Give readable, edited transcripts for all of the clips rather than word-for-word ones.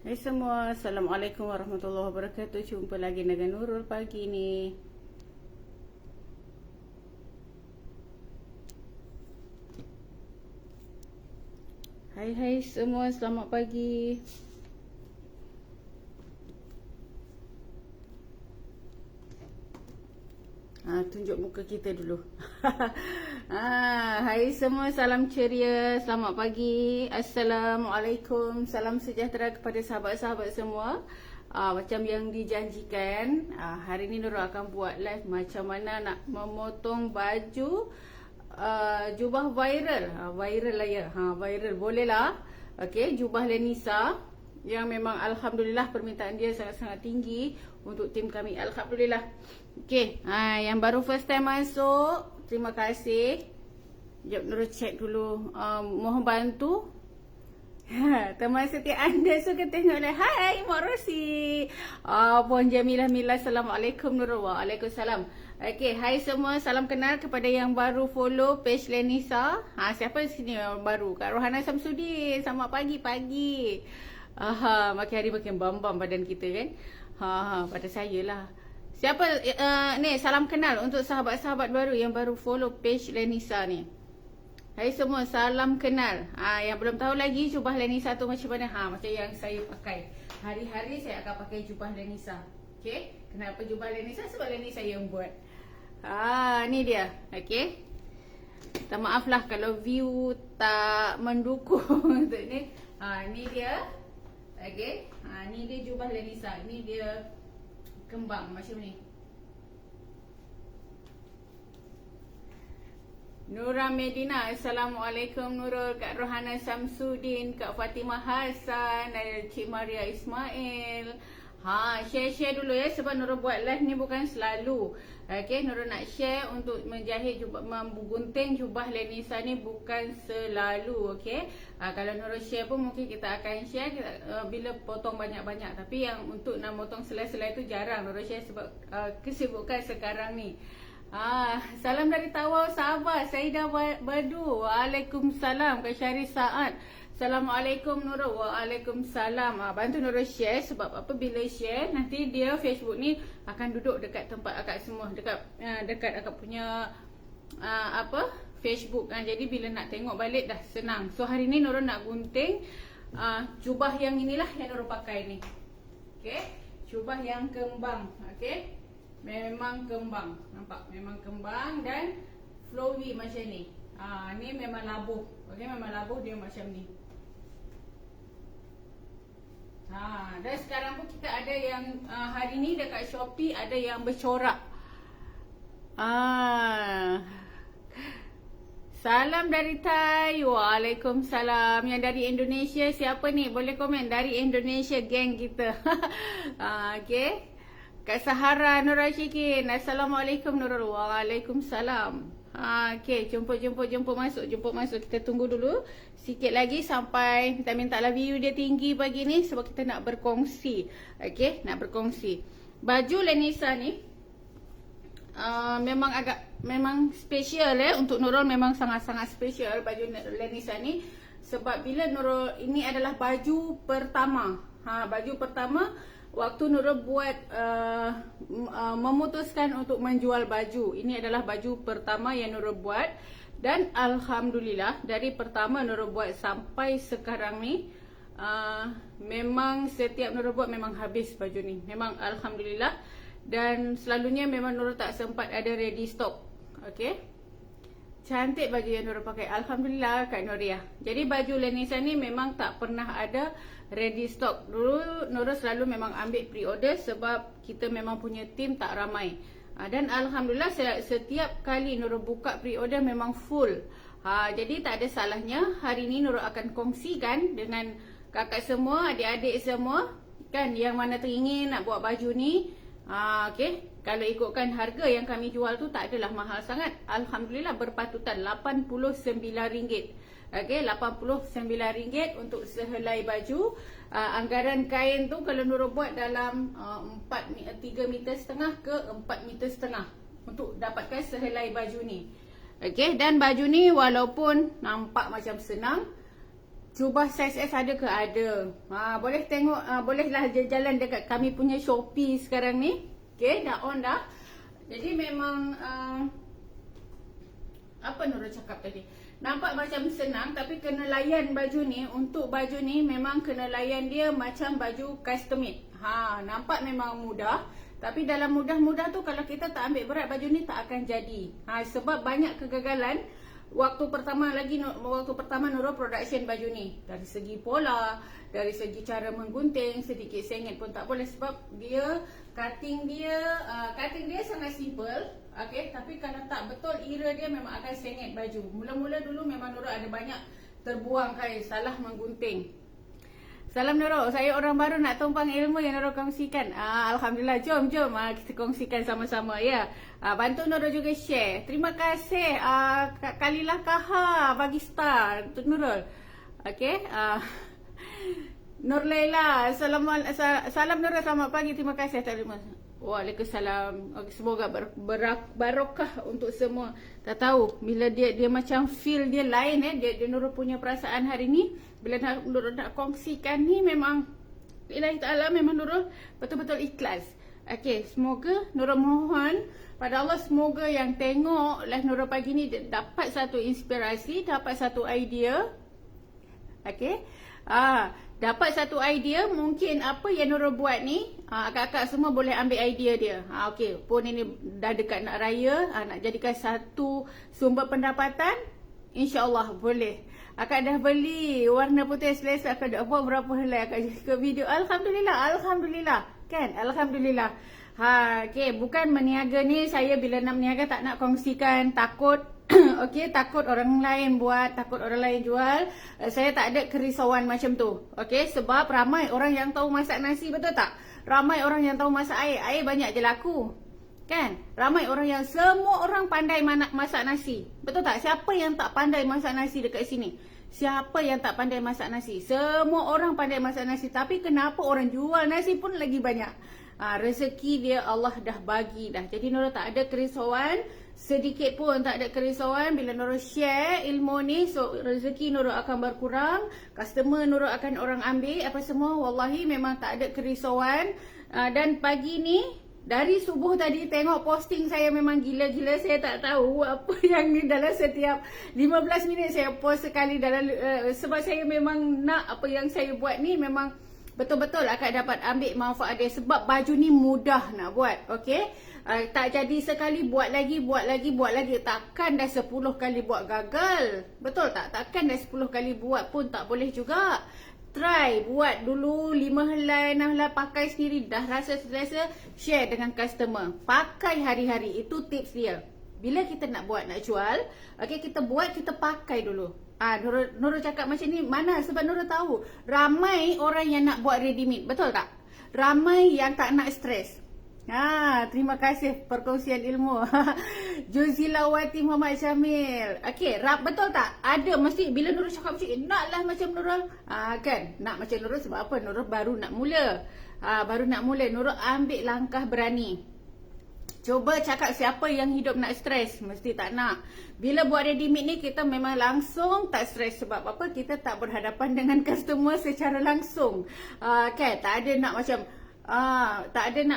Hai semua, Assalamualaikum warahmatullahi wabarakatuh. Jumpa lagi dengan Nurul pagi ni. Hai semua, selamat pagi. Tunjuk muka kita dulu. Hai semua, salam ceria, selamat pagi. Assalamualaikum, salam sejahtera kepada sahabat-sahabat semua. Macam yang dijanjikan, hari ni Nurul akan buat live macam mana nak memotong baju jubah viral. Viral lah ya. Viral boleh lah. Okey, jubah Lenisa yang memang alhamdulillah permintaan dia sangat-sangat tinggi untuk tim kami. Alhamdulillah. Okey, yang baru first time masuk, terima kasih. Jom Nurul check dulu. Mohon bantu. Teman setia anda suka tengok live. Hai Mak Rosi. Puan Jamilah Mila. Assalamualaikum Nurul. Waalaikumsalam. Okey, hai semua. Salam kenal kepada yang baru follow page Lenisa. Siapa di sini yang baru? Kak Rohana Samsudin. Selamat pagi-pagi. Makin hari makin bam-bam badan kita kan. Pada saya lah. Siapa ni salam kenal untuk sahabat-sahabat baru yang baru follow page Lenisa ni. Hai semua, salam kenal. Yang belum tahu lagi jubah Lenisa tu macam mana? Macam yang saya pakai. Hari-hari saya akan pakai jubah Lenisa. Okey? Kenapa jubah Lenisa? Sebab Lenisa yang buat. Ni dia. Okey. Minta maaf lah kalau view tak mendukung untuk ni. Ni dia. Okey. Ni dia jubah Lenisa. Ni dia kembang macam ni. Nura Medina, Assalamualaikum Nurul. Kak Rohana Samsudin, Kak Fatimah Hassan, Cik Maria Ismail. Share dulu ya, sebab Nurul buat live ni bukan selalu. Okey, Nurul nak share untuk menjahit jubah, menggunting jubah Lenisa ni bukan selalu. Okey, kalau Nurul share pun mungkin kita akan share bila potong banyak-banyak. Tapi yang untuk nak potong selai-selai tu jarang Nurul share sebab kesibukan sekarang ni. Salam dari Tawau, Sabah, Saidah Badu. Waalaikumsalam. Kak Syari Saad. Assalamualaikum Nurul. Waalaikumsalam. Bantu Nurul share sebab apabila share nanti dia Facebook ni akan duduk dekat tempat akak semua, dekat akak punya Facebook kan. Jadi bila nak tengok balik dah senang. So hari ni Nurul nak gunting jubah yang inilah yang Nurul pakai ni. Okey, jubah yang kembang. Okey. Memang kembang. Nampak? Memang kembang dan flowy macam ni. Ni memang labuh. Okey, memang labuh dia macam ni. Dan sekarang pun kita ada yang hari ni dekat Shopee ada yang bercorak. Salam dari Thai. Waalaikumsalam. Yang dari Indonesia siapa ni? Boleh komen dari Indonesia, geng kita. Okey. Kak Sahara Nur Rashikin. Assalamualaikum Nurul. Waalaikumsalam. Okey, jemput masuk. Kita tunggu dulu sikit lagi sampai minta-mintalah view dia tinggi pagi ni sebab kita nak berkongsi. Okey, nak berkongsi. Baju Lenisa ni memang special untuk Nurul, memang sangat-sangat special baju Lenisa ni sebab bila Nurul ini adalah baju pertama. Baju pertama waktu Nurul buat memutuskan untuk menjual baju. Ini adalah baju pertama yang Nurul buat. Dan alhamdulillah dari pertama Nurul buat sampai sekarang ni memang setiap Nurul buat memang habis baju ni. Memang alhamdulillah. Dan selalunya memang Nurul tak sempat ada ready stock. Okey. Cantik baju yang Nurul pakai. Alhamdulillah Kak Nuria. Jadi baju Lenisa ni memang tak pernah ada ready stock. Dulu Nurul selalu memang ambil pre-order sebab kita memang punya tim tak ramai. Dan alhamdulillah setiap kali Nurul buka pre-order memang full. Jadi tak ada salahnya hari ni Nurul akan kongsikan dengan kakak semua, adik-adik semua kan yang mana teringin nak buat baju ni. Okey, kalau ikutkan harga yang kami jual tu tak adalah mahal sangat. Alhamdulillah berpatutan RM89. Okey, RM89 untuk sehelai baju. Anggaran kain tu kalau Nurul buat dalam 3,5 meter ke 4,5 meter untuk dapatkan sehelai baju ni. Okey, dan baju ni walaupun nampak macam senang, Jubah saiz S ada ke? Ada. Boleh tengok, bolehlah jalan dekat kami punya Shopee sekarang ni. Okay, dah on dah. Jadi memang apa Nurul cakap tadi? Nampak macam senang tapi kena layan baju ni. Untuk baju ni memang kena layan dia macam baju custom made. Nampak memang mudah. Tapi dalam mudah-mudah tu kalau kita tak ambil berat baju ni tak akan jadi. Sebab banyak kegagalan waktu pertama Nurul production baju ni. Dari segi pola, dari segi cara menggunting, sedikit sengit pun tak boleh sebab dia cutting dia sangat simple. Okay, tapi kalau tak betul era dia memang akan sengit baju. Mula-mula dulu memang Nurul ada banyak terbuang kain, salah menggunting. Salam Nurul, saya orang baru nak tumpang ilmu yang Nurul kongsikan. Alhamdulillah, jom kita kongsikan sama-sama ya. Bantu Nurul juga share. Terima kasih Kalilah Kaha bagi star untuk Nurul. Okey. Nur Laila, salam Nurul, selamat pagi. Terima kasih. Waalaikumsalam. Semoga barokah untuk semua. Tak tahu bila dia macam feel dia lain dia Nurul punya perasaan hari ni. Bila Nurul nak kongsikan ni memang Ilahi Ta'ala memang Nurul betul-betul ikhlas. Okey, semoga Nurul mohon pada Allah semoga yang tengok live Nurul pagi ni dapat satu inspirasi, dapat satu idea. Okey. Dapat satu idea mungkin apa yang Nurul buat ni, akak-akak semua boleh ambil idea dia. Okey, pun ini dah dekat nak raya, nak jadikan satu sumber pendapatan, insya-Allah boleh. Akak dah beli warna putih selesa, akak dah buat berapa helai akak ke video. Alhamdulillah. Kan? Alhamdulillah. Okey, bukan meniaga ni saya bila nak meniaga tak nak kongsikan, takut okey, takut orang lain buat, takut orang lain jual. Saya tak ada kerisauan macam tu. Okey, sebab ramai orang yang tahu masak nasi, betul tak? Ramai orang yang tahu masak air banyak je laku. Kan? Ramai orang yang semua orang pandai masak nasi. Betul tak? Siapa yang tak pandai masak nasi dekat sini? Siapa yang tak pandai masak nasi? Semua orang pandai masak nasi. Tapi kenapa orang jual nasi pun lagi banyak? Rezeki dia Allah dah bagi dah. Jadi Nurul tak ada kerisauan. Sedikit pun tak ada kerisauan. Bila Nurul share ilmu ni, so rezeki Nurul akan berkurang. Customer Nurul akan orang ambil apa semua. Wallahi memang tak ada kerisauan. Dan pagi ni dari subuh tadi tengok posting saya memang gila-gila. Saya tak tahu apa yang ni dalam setiap 15 minit saya post sekali dalam sebab saya memang nak apa yang saya buat ni memang betul-betul akak dapat ambil manfaat dia. Sebab baju ni mudah nak buat. Okey, tak jadi sekali buat lagi. Takkan dah 10 kali buat gagal. Betul tak? Takkan dah 10 kali buat pun tak boleh juga. Try buat dulu 5 helai, 6 helai, pakai sendiri, dah rasa selesa, share dengan customer. Pakai hari-hari, itu tips dia. Bila kita nak buat, nak jual, okey, kita buat, kita pakai dulu. Nurul cakap macam ni mana? Sebab Nurul tahu ramai orang yang nak buat ready made, betul tak? Ramai yang tak nak stres. Terima kasih perkongsian ilmu. Juzilawati Muhammad Syamil. Okey, betul tak? Ada mesti bila Nurul cakap macam naklah macam Nurul. Kan? Nak macam Nurul sebab apa? Nurul baru nak mula. Nurul ambil langkah berani. Coba cakap siapa yang hidup nak stres? Mesti tak nak. Bila buat ready made ni kita memang langsung tak stres. Sebab apa? Kita tak berhadapan dengan customer secara langsung. Kan? Tak ada nak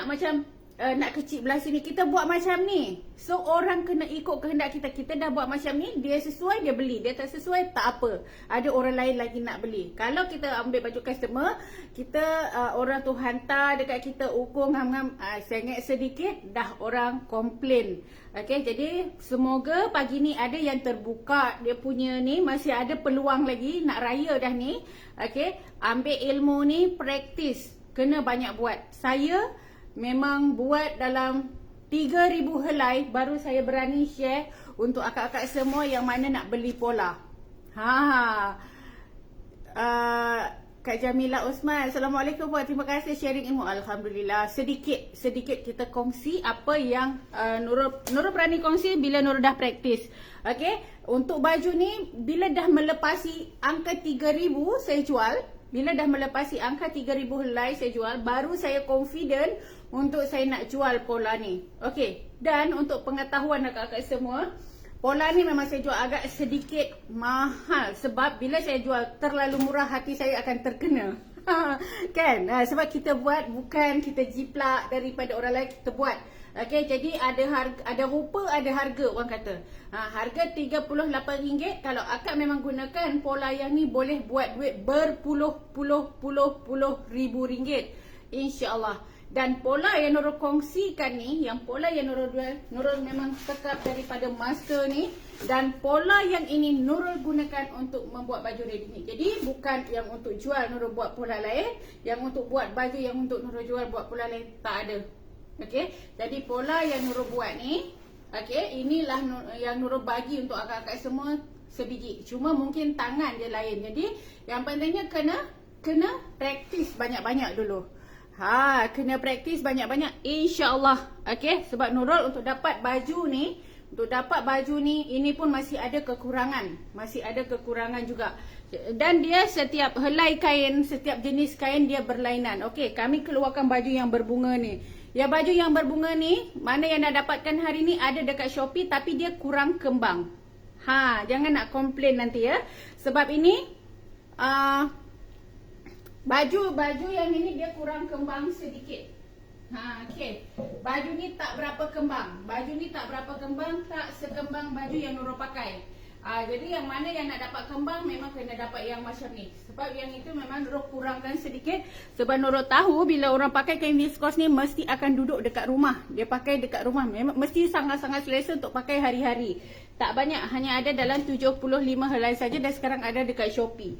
macam nak kecil belah sini. Kita buat macam ni. So orang kena ikut kehendak kita. Kita dah buat macam ni, dia sesuai dia beli. Dia tak sesuai tak apa. Ada orang lain lagi nak beli. Kalau kita ambil baju customer, kita orang tu hantar dekat kita ukur ngam-ngam, sengit sedikit dah orang komplain. Okey, jadi semoga pagi ni ada yang terbuka dia punya ni, masih ada peluang lagi nak raya dah ni. Okey, ambil ilmu ni, praktis. Kena banyak buat. Saya memang buat dalam 3,000 helai baru saya berani share untuk akak-akak semua yang mana nak beli pola. Kak Jamila Osman, Assalamualaikum puan. Terima kasih sharing ilmu. Alhamdulillah. Sedikit kita kongsi apa yang Nurul berani kongsi bila Nurul dah praktis. Okey, untuk baju ni bila dah melepasi angka 3,000 saya jual. Bila dah melepasi angka 3,000 helai saya jual, baru saya confident untuk saya nak jual pola ni. Okey, dan untuk pengetahuan akak-akak semua, pola ni memang saya jual agak sedikit mahal. Sebab bila saya jual terlalu murah, hati saya akan terkena. Kan? Sebab kita buat bukan kita jiplak daripada orang lain, kita buat. Okey, jadi ada harga, ada rupa, ada harga orang kata. Harga RM38. Kalau akak memang gunakan pola yang ni, boleh buat duit berpuluh-puluh-puluh-puluh ribu ringgit. InsyaAllah. Dan pola yang Nurul kongsikan ni, yang pola yang Nurul memang tekap daripada master ni. Dan pola yang ini Nurul gunakan untuk membuat baju ready made. Jadi bukan yang untuk jual Nurul buat pola lain. Yang untuk buat baju yang untuk Nurul jual buat pola lain, tak ada. Okey, jadi pola yang Nurul buat ni, okey, inilah yang Nurul bagi untuk akak-akak semua sebiji. Cuma mungkin tangan dia lain. Jadi yang pentingnya kena praktis banyak-banyak dulu. Kena praktis banyak-banyak, insya-Allah. Okey, sebab Nurul untuk dapat baju ni, ini pun masih ada kekurangan. Masih ada kekurangan juga. Dan dia setiap helai kain, setiap jenis kain dia berlainan. Okey, kami keluarkan baju yang berbunga ni. Ya, baju yang berbunga ni, mana yang nak dapatkan hari ni ada dekat Shopee, tapi dia kurang kembang. Jangan nak komplain nanti ya. Sebab ini baju yang ini dia kurang kembang sedikit. Okey. Baju ni tak berapa kembang. Tak sekembang baju yang Nurul pakai. Jadi yang mana yang nak dapat kembang memang kena dapat yang macam ni. Sebab yang itu memang Nurul kurangkan sedikit. Sebab Nurul tahu bila orang pakai kain viskos ni mesti akan duduk dekat rumah. Dia pakai dekat rumah. Memang mesti sangat-sangat selesa untuk pakai hari-hari. Tak banyak, hanya ada dalam 75 helai saja dan sekarang ada dekat Shopee.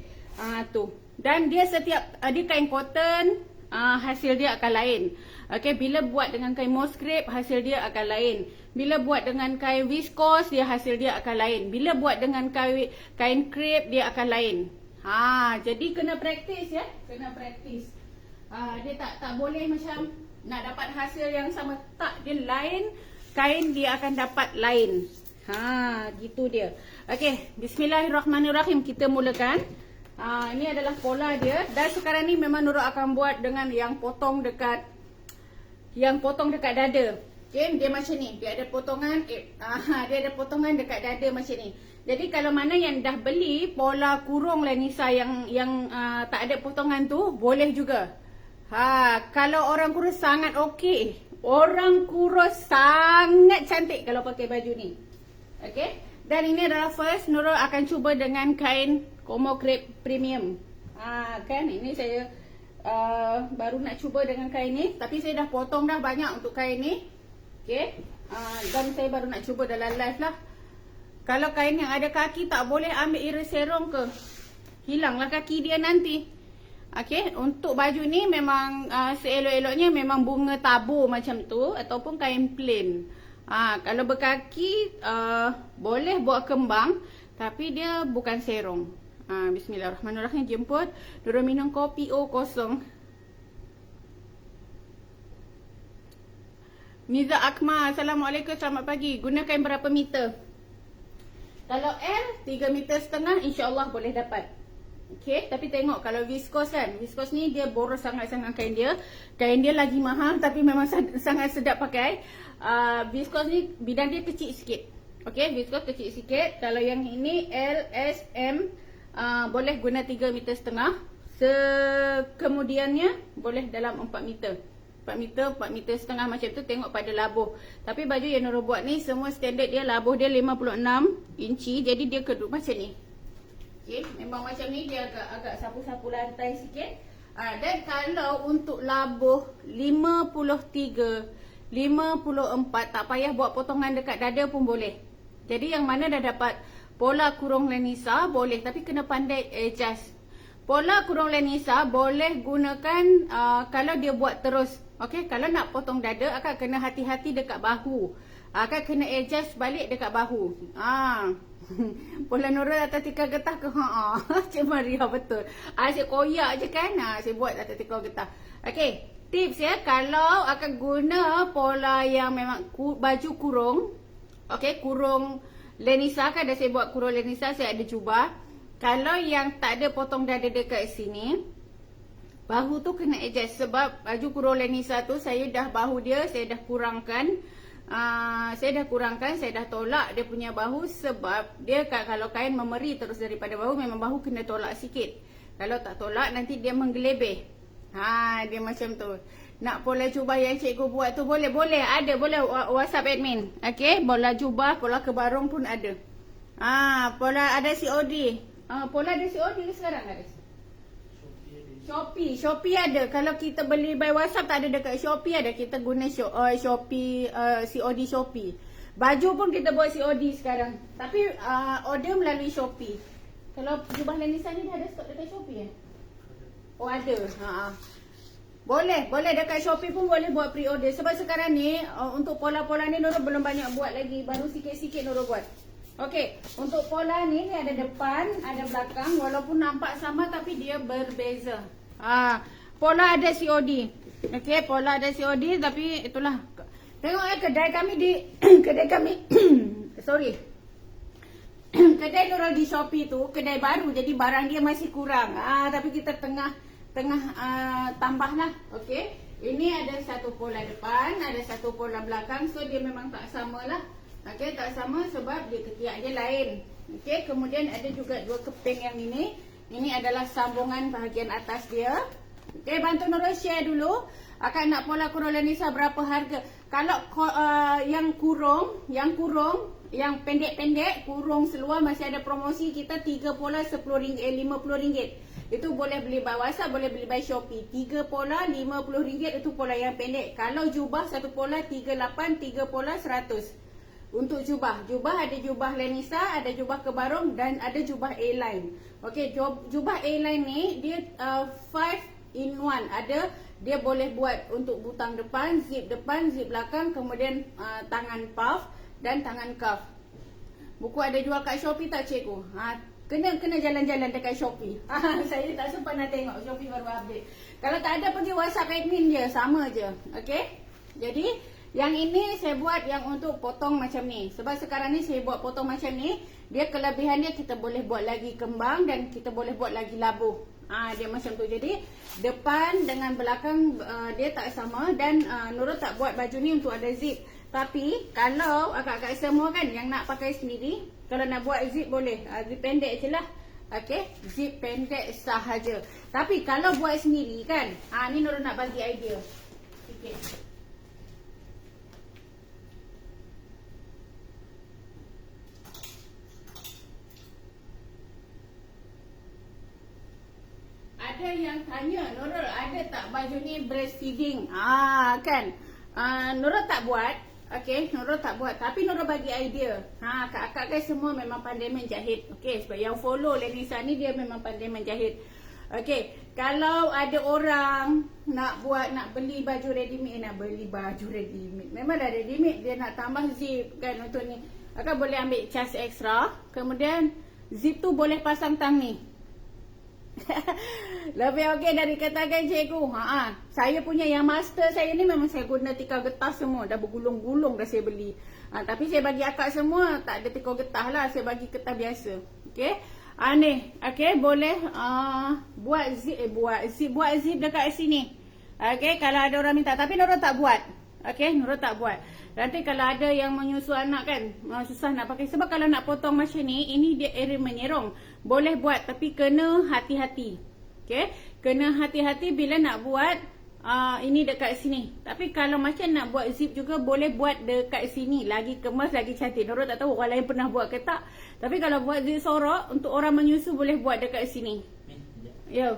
Tu. Dan dia dia kain cotton, hasil dia akan lain. Okey, bila buat dengan kain moss crepe, hasil dia akan lain. Bila buat dengan kain viskos, hasil dia akan lain. Bila buat dengan kain crepe, dia akan lain. Jadi kena praktis ya, kena praktis. Dia tak boleh macam nak dapat hasil yang sama. Tak, dia lain, kain dia akan dapat lain. Gitu dia. Okey, bismillahirrahmanirrahim, kita mulakan. Ini adalah pola dia. Dan sekarang ni memang Nurul akan buat dengan yang potong dekat dada. Okay, dia macam ni. Dia ada potongan dekat dada macam ni. Jadi kalau mana yang dah beli pola kurung Lenisa yang tak ada potongan tu, boleh juga. Kalau orang kurus sangat okey. Orang kurus sangat cantik kalau pakai baju ni. Okey. Dan ini adalah first Nurul akan cuba dengan kain Como Crepe Premium. Kan ini saya baru nak cuba dengan kain ni, tapi saya dah potong dah banyak untuk kain ni. Okey. Dan saya baru nak cuba dalam live lah. Kalau kain yang ada kaki tak boleh ambil iris serong ke. Hilanglah kaki dia nanti. Okey, untuk baju ni memang seelok-eloknya memang bunga tabur macam tu ataupun kain plain. Kalau berkaki boleh buat kembang, tapi dia bukan serong. Bismillahirrahmanirrahim. Jemput Nurul minum kopi kosong. Niza Akmal, Assalamualaikum, selamat pagi. Gunakan berapa meter? Kalau L 3,5 meter, insyaAllah boleh dapat. Okey, tapi tengok kalau viskos kan, viskos ni dia boros sangat-sangat kain dia. Kain dia lagi mahal tapi memang sangat sedap pakai. Viskos ni bidang dia kecil sikit. Okey, viskos kecil sikit. Kalau yang ini L, S, M, boleh guna 3,5 meter. Kemudiannya boleh dalam 4 meter. 4 meter setengah macam tu, tengok pada labuh. Tapi baju yang Nurul buat ni semua standard dia, labuh dia 56 inci. Jadi dia keduk macam ni. Okey, memang macam ni, dia agak sapu-sapu lantai sikit. Dan kalau untuk labuh 53, 54, tak payah buat potongan dekat dada pun boleh. Jadi yang mana dah dapat pola kurung Lenisa boleh, tapi kena pandai adjust. Pola kurung Lenisa boleh gunakan kalau dia buat terus. Okey, kalau nak potong dada akak kena hati-hati dekat bahu. Akak kena adjust balik dekat bahu. Pola Nurul atas tikar getah ke? Cik Maria betul. Saya koyak je kan. Saya buat atas tikar getah. Okey, tips ya, kalau akan guna pola yang memang baju kurung. Okey, kurung Lenisa kan, dah saya buat kurung Lenisa, saya ada jubah. Kalau yang tak ada potong dada dekat sini, bahu tu kena adjust. Sebab baju kurung Lenisa tu saya dah bahu dia, saya dah kurangkan. Saya dah kurangkan, saya dah tolak dia punya bahu sebab dia kalau kain memeri terus daripada bahu, memang bahu kena tolak sikit. Kalau tak tolak nanti dia menggelebih. Dia macam tu. Nak pola jubah yang cikgu buat tu boleh? Boleh, ada. Boleh WhatsApp admin. Okey, pola jubah, pola kebarung pun ada. Pola ada COD. Pola ada COD ke sekarang ada? Shopee ada. Kalau kita beli by WhatsApp tak ada, dekat Shopee ada. Kita guna Shopee, COD Shopee. Baju pun kita buat COD sekarang. Tapi order melalui Shopee. Kalau jubah Lenisa ni dah ada stok dekat Shopee Oh ada. Boleh dekat Shopee pun boleh buat pre-order. Sebab sekarang ni untuk pola-pola ni Nurul belum banyak buat lagi. Baru sikit-sikit Nurul buat. Okey, untuk pola ni ada depan, ada belakang. Walaupun nampak sama tapi dia berbeza. Pola ada COD. Okey, pola ada COD tapi itulah. Tengok kedai kami di kedai kami sorry. Kedai Nurul di Shopee tu kedai baru, jadi barang dia masih kurang. Tapi kita tengah tambah lah. Okey. Ini ada satu pola depan, ada satu pola belakang. So dia memang tak sama lah. Okey, tak sama sebab dia ketiak dia lain. Okey, kemudian ada juga dua keping yang ini. Ini adalah sambungan bahagian atas dia. Okey, bantu Nurul share dulu. Akak nak pola kurung Lenisa berapa harga? Kalau yang kurung, yang pendek-pendek, kurung seluar masih ada promosi kita 3 pola RM10, RM50. Itu boleh beli by WhatsApp, boleh beli by Shopee. 3 pola RM50 itu pola yang pendek. Kalau jubah satu pola 38, 3 pola 100. Untuk jubah ada jubah Lenisa, ada jubah kebarung dan ada jubah A-line. Okey, jubah A-line ni dia 5 in 1. Ada, dia boleh buat untuk butang depan, zip belakang, kemudian tangan puff dan tangan cuff. Buku ada jual kat Shopee tak cikgu? Kena jalan-jalan dekat Shopee. Saya tak sempat nak tengok, Shopee baru update. Kalau tak ada pergi WhatsApp admin dia, sama je. Okey. Jadi yang ini saya buat yang untuk potong macam ni. Sebab sekarang ni saya buat potong macam ni. Dia kelebihan dia kita boleh buat lagi kembang dan kita boleh buat lagi labuh. Dia macam tu. Jadi depan dengan belakang dia tak sama. Dan Nurul tak buat baju ni untuk ada zip. Tapi kalau akak-akak semua kan yang nak pakai sendiri, kalau nak buat zip boleh. Zip pendek je lah. Okay, zip pendek sahaja. Tapi kalau buat sendiri kan, ni Nurul nak bagi idea sikit. Ada yang tanya, Nurul ada tak baju ni breastfeeding? Kan. Nurul tak buat. Okey, Nurul tak buat. Tapi Nurul bagi idea. Kakak guys semua memang pandai menjahit. Okey, sebab yang follow Lenisa ni dia memang pandai menjahit. Okey, kalau ada orang nak beli baju ready made, memang dah ready made, dia nak tambah zip kan untuk ni. Kakak boleh ambil cas ekstra. Kemudian zip tu boleh pasang tang ni. Lebih okey dari katakan cikgu. Saya punya yang master saya ni memang saya guna tikar getah semua. Dah bergulung-gulung dah saya beli. Tapi saya bagi akak semua tak ada tikar getah lah. Saya bagi getah biasa. Okey. Ni. Okey, boleh buat zip dekat sini. Okey, kalau ada orang minta. Tapi Nurul tak buat. Okey, Nurul tak buat. Nanti kalau ada yang menyusu anak kan, susah nak pakai. Sebab kalau nak potong macam ni, ini dia area menyerong. Boleh buat tapi kena hati-hati. Okey, kena hati-hati bila nak buat ini dekat sini. Tapi kalau macam nak buat zip juga boleh buat dekat sini. Lagi kemas, lagi cantik. Nurul tak tahu orang lain pernah buat ke tak. Tapi kalau buat zip sorok untuk orang menyusu boleh buat dekat sini. Ya.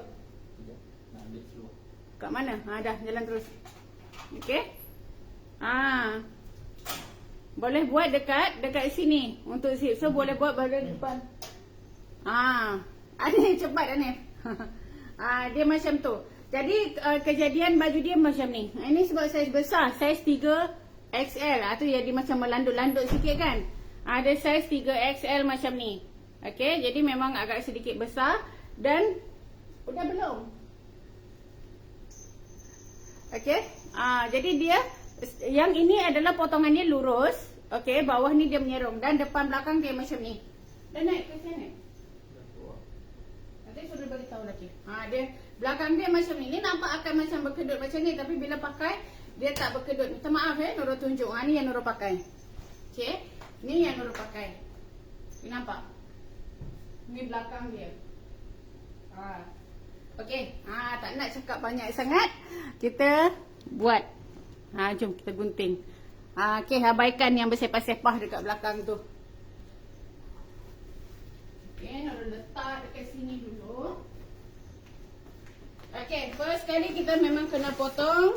Kat mana? Dah jalan terus. Okey. Boleh buat dekat sini untuk zip. So boleh buat bahagian depan. Anif cepat Anif. Dia macam tu. Jadi kejadian baju dia macam ni. Ini sebab saiz besar, saiz 3XL. Tu jadi macam melanduk-landuk sikit kan. Ada saiz 3XL macam ni. Okey, jadi memang agak sedikit besar. Dan udah belum? Okey. Jadi dia yang ini adalah potongannya lurus. Okey, bawah ni dia menyerong dan depan belakang dia macam ni. Dan naik ke sini. Nanti sudah beritahu lagi. Dia belakang dia macam ni. Ini nampak akan macam berkedut macam ni, tapi bila pakai Dia tak berkedut. Minta maaf Nurul tunjuk. Ni yang Nurul pakai. Okey. Ni yang Nurul pakai. Ni nampak? Ni belakang dia. Okey. Tak nak cakap banyak sangat. Kita buat. Jom kita gunting. Okey, abaikan yang bersepah-sepah dekat belakang tu. Okey, Nurul letak dekat sini dulu. Okey, first kali kita memang kena potong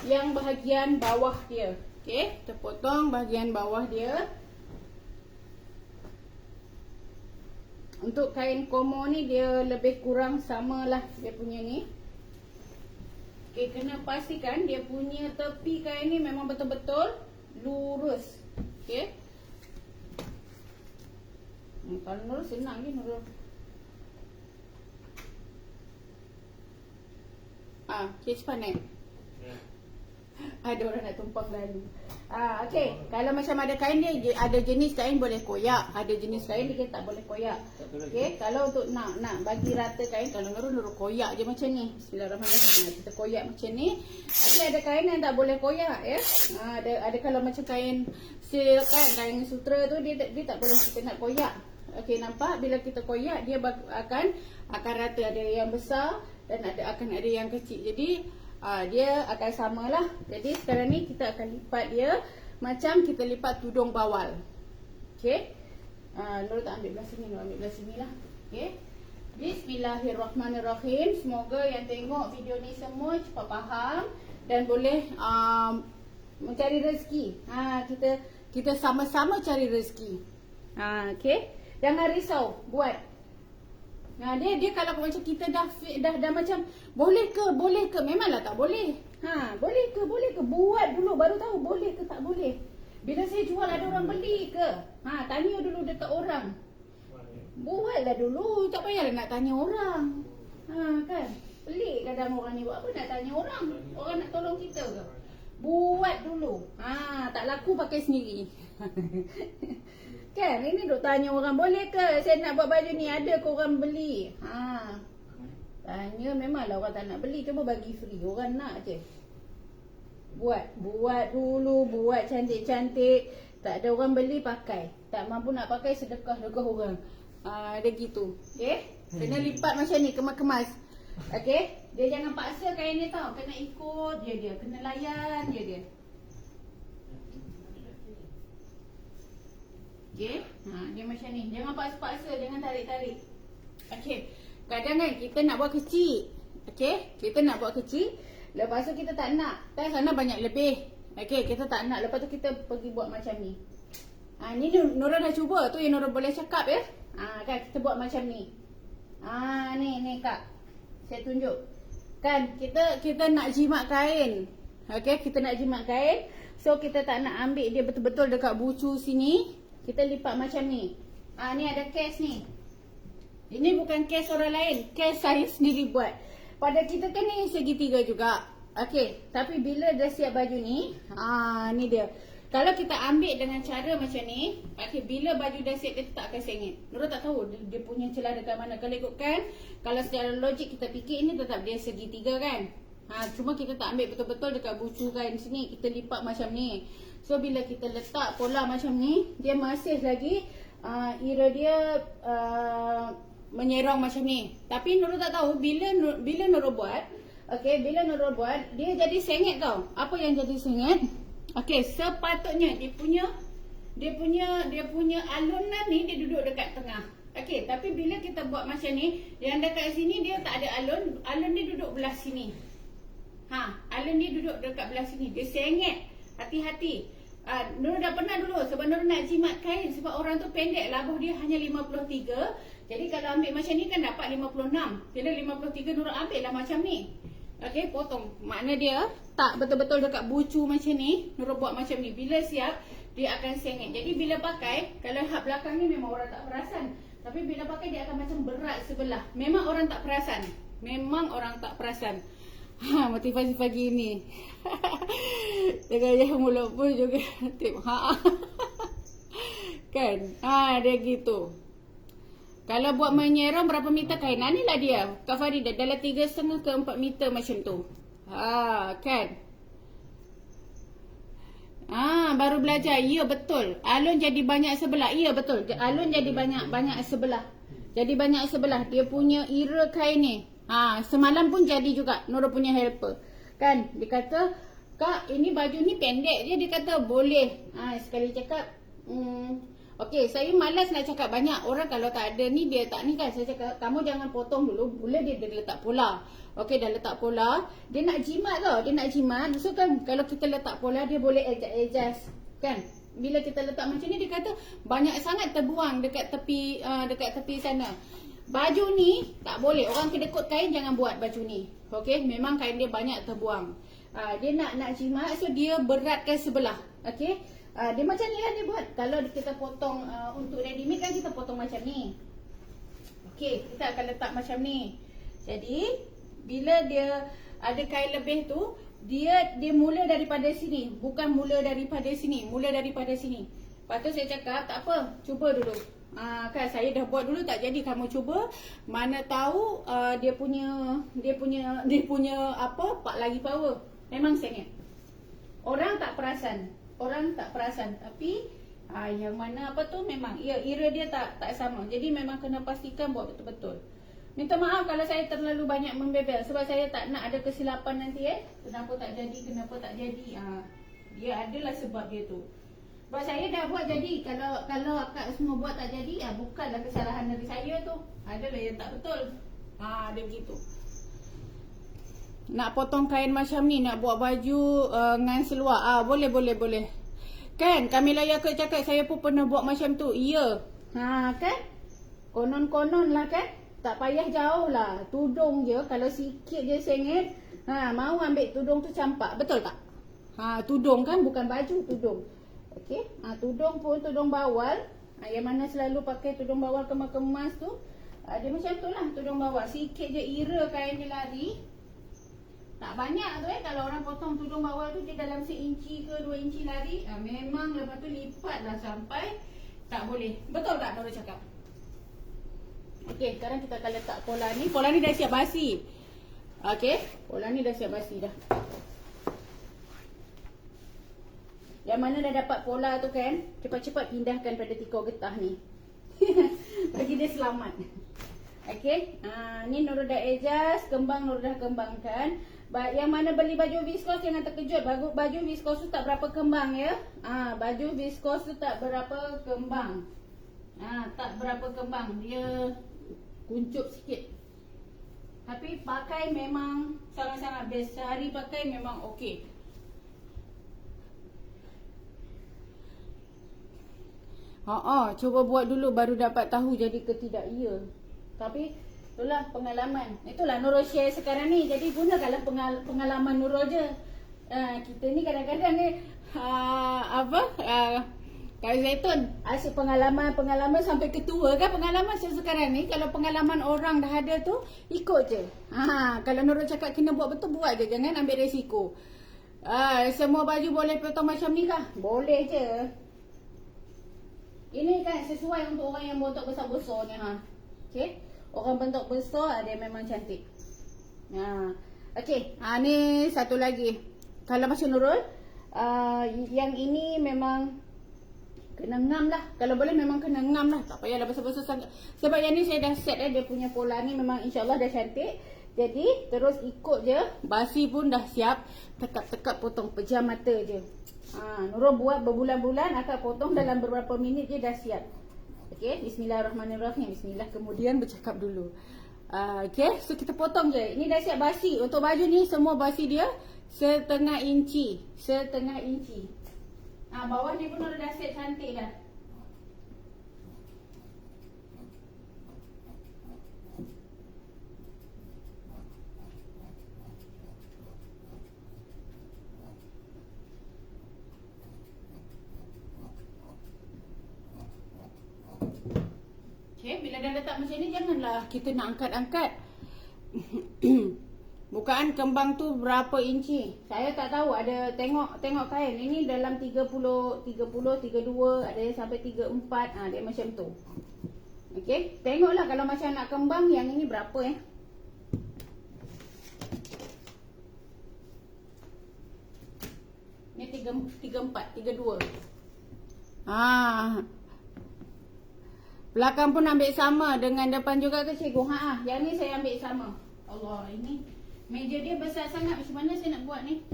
yang bahagian bawah dia. Okey, kita potong bahagian bawah dia. Untuk kain komo ni dia lebih kurang samalah dia punya ni. Okey, kena pastikan dia punya tepi kain ni memang betul-betul lurus. Okey. Kalau Nurul senang je Nurul. Okey, cepat naik. Ada orang nak tumpang lalu. Okey, kalau macam ada kain dia, ada jenis kain boleh koyak, ada jenis kain dia tak boleh koyak. Okey, kalau untuk nak bagi rata kain, kalau Nurul koyak je macam ni. Bismillahirrahmanirrahim. Kita koyak macam ni. Tapi ada kain yang tak boleh koyak ya. Ada kalau macam kain silk kan, kain sutra tu dia tak boleh kita nak koyak. Okey, nampak bila kita koyak dia akan rata, ada yang besar dan akan ada yang kecil. Jadi dia akan samalah. Jadi sekarang ni kita akan lipat dia macam kita lipat tudung bawal. Okey. Nurul tak ambil belah sini, Nurul ambil belah sini lah. Okey. Bismillahirrahmanirrahim. Semoga yang tengok video ni semua cepat faham dan boleh mencari rezeki. Kita sama-sama cari rezeki. Okey. Jangan risau, buat. Dia kalau macam kita dah macam boleh ke memanglah tak boleh. Boleh ke buat dulu baru tahu boleh ke tak boleh. Bila saya jual ada orang beli ke? Tanya dulu dekat orang. Buatlah dulu, tak payahlah nak tanya orang. Kan? Pelik kadang orang ni buat apa nak tanya orang. Orang nak tolong kita ke? Buat dulu. Tak laku pakai sendiri. Kan, ini duk tanya orang, boleh ke saya nak buat baju ni, ada ke orang beli? Tanya memanglah orang tak nak beli, cuba bagi free, orang nak je. Buat dulu, buat cantik-cantik. Tak ada orang beli, pakai. Tak mampu nak pakai, sedekah orang. Dia gitu. Okay, kena lipat macam ni, kemas-kemas. Okay, dia jangan paksa kain ni tau, kena ikut dia, kena layan dia. Okey, dia macam ni. Jangan paksa-paksa, jangan tarik-tarik. Okey, kadang kan kita nak buat kecil. Okey, kita nak buat kecil. Lepas tu kita tak nak. Kan sana banyak lebih. Okey, kita tak nak. Lepas tu kita pergi buat macam ni. Ni Nurul dah cuba. Tu yang Nurul boleh cakap ya. Kan kita buat macam ni. Ni Kak. Saya tunjuk. Kan kita nak jimat kain. Okey, kita nak jimat kain. So kita tak nak ambil dia betul-betul dekat bucu sini. Kita lipat macam ni. Ni ada kes ni. Ini bukan kes orang lain. Kes saya sendiri buat. Pada kita kan ni segitiga juga. Okey. Tapi bila dah siap baju ni. Ni dia. Kalau kita ambil dengan cara macam ni. Okey. Bila baju dah siap, dia tak akan sengit. Nurul tak tahu dia punya celah dekat mana. Kalau ikutkan. Kalau secara logik kita fikir ini tetap dia segitiga kan. Cuma kita tak ambil betul-betul dekat bucu kain sini. Kita lipat macam ni. So bila kita letak pola macam ni, dia masih lagi ira dia menyerong macam ni. Tapi Nurul tak tahu bila Nurul buat, okey, bila Nurul buat dia jadi sengit tau. Apa yang jadi sengit? Okey, sepatutnya dia punya alunan ni dia duduk dekat tengah. Okey, tapi bila kita buat macam ni, yang dekat sini dia tak ada alun dia duduk belah sini. Alun dia duduk dekat belah sini. Dia sengit. Hati-hati. Nurul dah pernah dulu sebab Nurul nak jimat kain. Sebab orang tu pendek, labuh dia hanya 53. Jadi kalau ambil macam ni kan dapat 56. Bila 53 Nurul ambil lah macam ni. Okey, potong. Makna dia tak betul-betul dekat bucu macam ni. Nurul buat macam ni. Bila siap, dia akan sengit. Jadi bila pakai, kalau hak belakang ni memang orang tak perasan. Tapi bila pakai dia akan macam berat sebelah. Memang orang tak perasan. Motivasi pagi ni. Dengan je mulut pun juga tip. Kan? Dia gitu. Kalau buat menyerong berapa meter kain? Ni lah dia. Kak Farida dalam 3,5 ke 4 meter macam tu. Kan? Baru belajar. Ya betul. Alun jadi banyak sebelah. Ya betul. Alun jadi banyak sebelah. Jadi banyak sebelah. Dia punya era kain ni. Semalam pun jadi juga Nurul punya helper. Kan? Dia kata, "Kak, ini baju ni pendek je." Dia kata, "Boleh." Sekali cakap, okey, saya malas nak cakap banyak. Orang kalau tak ada ni, dia tak ni kan. Saya cakap, "Kamu jangan potong dulu." Mula dia letak pola. Okey, dah letak pola. Dia nak jimat tau. Dia nak jimat. So kan, kalau kita letak pola, dia boleh adjust. Kan? Bila kita letak macam ni, dia kata, banyak sangat terbuang dekat tepi sana. Baju ni, tak boleh. Orang kedekut kain, jangan buat baju ni. Okey, memang kain dia banyak terbuang. Dia nak jimat, so dia beratkan sebelah. Okey. Dia macam ni lah dia buat. Kalau kita potong untuk ready made kan kita potong macam ni. Okey, kita akan letak macam ni. Jadi, bila dia ada kain lebih tu, dia mula daripada sini. Bukan mula daripada sini, mula daripada sini. Lepas tu saya cakap, tak apa, cuba dulu. Kan saya dah buat dulu tak jadi, kamu cuba. Mana tahu dia punya apa, pak lagi power. Memang sengit. Orang tak perasan, tapi yang mana apa tu memang era dia tak sama. Jadi memang kena pastikan buat betul-betul. Minta maaf kalau saya terlalu banyak membebel sebab saya tak nak ada kesilapan nanti kenapa tak jadi. Dia adalah sebab dia tu. Sebab saya dah buat jadi. Kalau akak semua buat tak jadi, bukanlah kesalahan dari saya tu. Adalah yang tak betul. Dia begitu. Nak potong kain macam ni, nak buat baju dengan seluar. Boleh. Kan, Kamila Yaakob cakap saya pun pernah buat macam tu. Ya. Kan? Konon-konon lah kan? Tak payah jauh lah. Tudung je, kalau sikit je sengit, mau ambil tudung tu campak. Betul tak? Tudung kan, bukan baju, tudung. Okey, tudung pun tudung bawal. Yang mana selalu pakai tudung bawal kemas-kemas tu. Dia macam tu lah, tudung bawal. Sikit je era kain dia lari. Tak banyak tu kalau orang potong tudung bawal tu dia dalam 1 inci ke 2 inci lari. Memang lepas tu lipat lah sampai tak boleh. Betul tak Nurul cakap? Okey, sekarang kita akan letak pola ni. Pola ni dah siap basi. Okey, pola ni dah siap basi dah. Yang mana dah dapat pola tu kan, cepat-cepat pindahkan pada tikar getah ni. Bagi dia selamat. Okey, ni Nurul dah adjust, kembang Nurul dah kembangkan. Yang mana beli baju viskos jangan terkejut. Baju viskos tu tak berapa kembang ya. Baju viskos tu tak berapa kembang. Tak berapa kembang. Dia kuncup sikit. Tapi pakai memang sangat-sangat best. Sehari pakai memang okey. Cuba buat dulu baru dapat tahu jadi ke tidak ya. Tapi itulah pengalaman. Itulah Nurul share sekarang ni. Jadi gunakanlah pengalaman Nurul je. Kita ni kadang-kadang ni Kak Zaitun asyik pengalaman sampai ketua kan pengalaman sekarang ni. Kalau pengalaman orang dah ada tu, ikut je. Kalau Nurul cakap kena buat betul, buat je. Jangan ambil resiko. Semua baju boleh potong macam ni kah? Boleh je. Ini kan sesuai untuk orang yang bentuk besar-besar ni. Okay. Orang bentuk besar dia memang cantik. Okay. Ni satu lagi. Kalau macam Nurul, yang ini memang kena ngam lah. Kalau boleh memang kena ngam lah. Tak payahlah besar-besar sangat. Sebab yang ni saya dah set dia punya pola ni memang insyaAllah dah cantik. Jadi terus ikut je. Basi pun dah siap. Tekap-tekap potong pejam mata je. Nurul buat berbulan-bulan, akak potong dalam beberapa minit je dah siap. Okay, bismillahirrahmanirrahim. Bismillah, kemudian bercakap dulu. Okay, so kita potong je. Ini dah siap basi. Untuk baju ni semua basi dia 1/2 inci. 1/2 inci. Bawah ni pun dah set cantik dah. Okay, bila dah letak macam ni janganlah kita nak angkat-angkat. Bukaan kembang tu berapa inci? Saya tak tahu. Ada tengok kain. Ini dalam 30, 32, ada yang sampai 34. Dia macam tu. Okey, tengoklah kalau macam nak kembang yang ini berapa Ni 30 34, 32. Belakang pun ambil sama dengan depan juga ke cikgu. Yang ni saya ambil sama. Allah, ini meja dia besar sangat. Macam mana saya nak buat ni?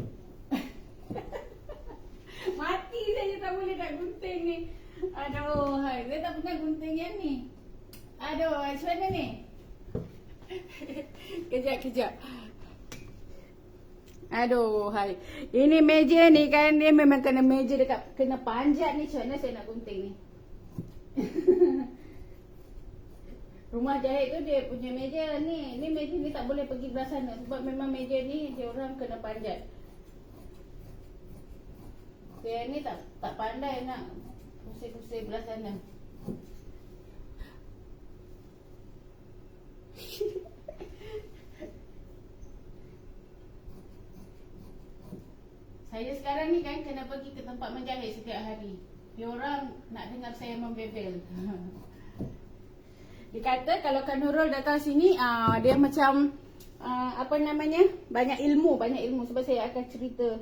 Mati saja tak boleh nak gunting ni. Aduh, saya tak pernah gunting yang ni. Aduh, macam mana ni? Kejap. Aduh, ini meja ni kan, dia memang kena meja dekat, kena panjat ni. Macam mana saya nak gunting ni? Rumah jahit tu dia punya meja ni. Ni meja ni tak boleh pergi belah sana. Sebab memang meja ni dia orang kena panjat. Saya ni tak pandai nak pusing-pusing belah sana. Saya sekarang ni kan kena pergi ke tempat menjahit setiap hari. Dia orang nak dengar saya membebel. Dia kata kalau Kak Nurul datang sini, dia macam banyak ilmu sebab saya akan cerita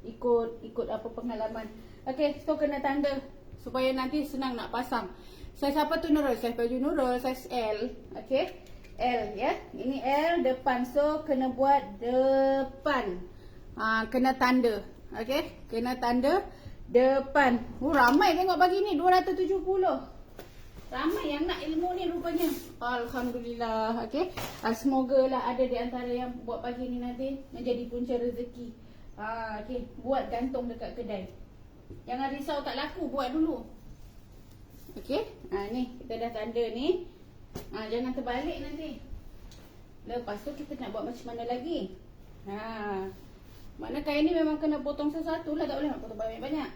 ikut apa pengalaman. Okey, so kena tanda supaya nanti senang nak pasang. Saiz apa tu Nurul? Saiz baju Nurul saiz L. Okey. L ya. Ini L depan, so kena buat depan. Kena tanda. Okey, kena tanda depan. Ramai tengok pagi ni 270. Ramai yang nak ilmu ni rupanya. Alhamdulillah. Okey. Semoga lah ada di antara yang buat pagi ni nanti menjadi punca rezeki. Okey, buat gantung dekat kedai. Jangan risau tak laku, buat dulu. Okey. Ni kita dah tanda ni. Jangan terbalik nanti. Lepas tu kita nak buat macam mana lagi? Makna kain ni memang kena potong satu-satu lah, tak boleh nak potong banyak-banyak.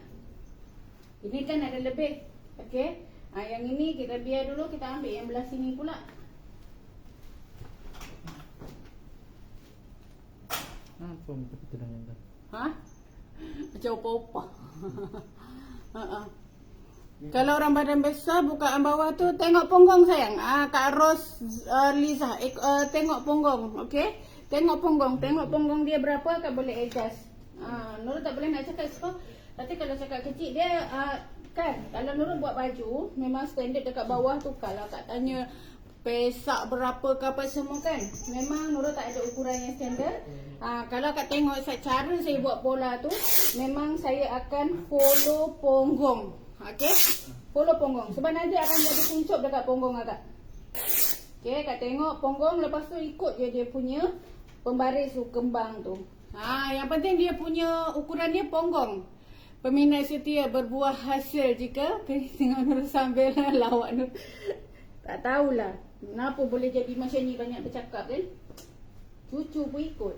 Ini kan ada lebih. Okey. Yang ini kita biar dulu, kita ambil yang belah sini pula. Apa muka kita dah yang dah? Macam opa-opa. Kalau orang badan besar, bukaan bawah tu, tengok punggung sayang. Kak Ros Liza, tengok punggung, okey? Tengok punggung dia berapa, Kak boleh adjust. Nurul tak boleh nak cakap sebab nanti kalau cakap kecil dia kan, kalau Nurul buat baju memang standard dekat bawah tu. Kalau Kak tanya pesak berapa ke apa semua kan, memang Nurul tak ada ukuran yang standard. Kalau Kak tengok cara saya buat pola tu, memang saya akan follow punggung. Okey, follow punggung sebab nanti akan jadi kuncup dekat punggung Kak. Okey, Kak tengok punggung, lepas tu ikut je dia punya pembaris tu, kembang tu. Yang penting dia punya ukuran dia punggung. Peminat setia berbuah hasil jika tengok Nurul sambil lawak Nurul. Tak tahulah kenapa boleh jadi macam ni, banyak bercakap kan. Cucu pun ikut.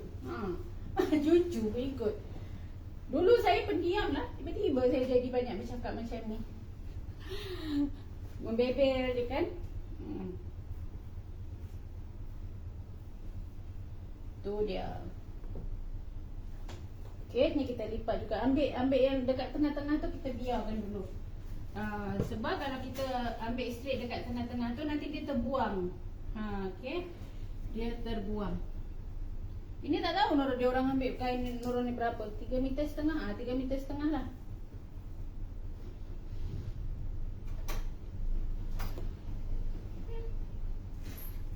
Cucu pun ikut. Dulu saya pendiam lah, tiba-tiba saya jadi banyak bercakap macam ni. Membebel je kan. Tu dia. Okey, ni kita lipat juga. Ambil yang dekat tengah-tengah tu kita biarkan dulu. Sebab kalau kita ambil straight dekat tengah-tengah tu nanti dia terbuang. Okey. Dia terbuang. Ini tak tahu Nurul dia orang ambil kain Nurul ni berapa? 3,5 meter. 3,5 meter lah.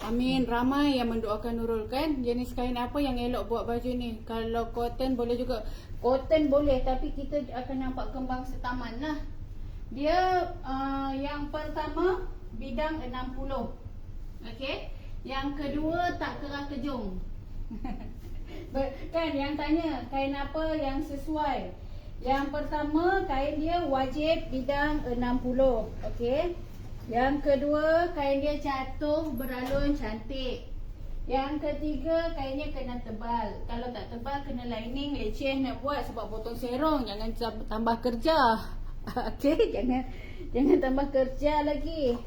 Amin. Ramai yang mendoakan Nurul kan. Jenis kain apa yang elok buat baju ni? Kalau cotton boleh juga. Cotton boleh, tapi kita akan nampak kembang setaman lah. Dia yang pertama bidang 60. Okey. Yang kedua tak kerah kejung. Kan yang tanya kain apa yang sesuai. Yang pertama kain dia wajib bidang 60. Okey. Yang kedua kain dia jatuh beralun cantik. Yang ketiga kainnya kena tebal. Kalau tak tebal kena lining, leceh nak buat sebab potong serong, jangan tambah kerja. Okey, jangan tambah kerja lagi.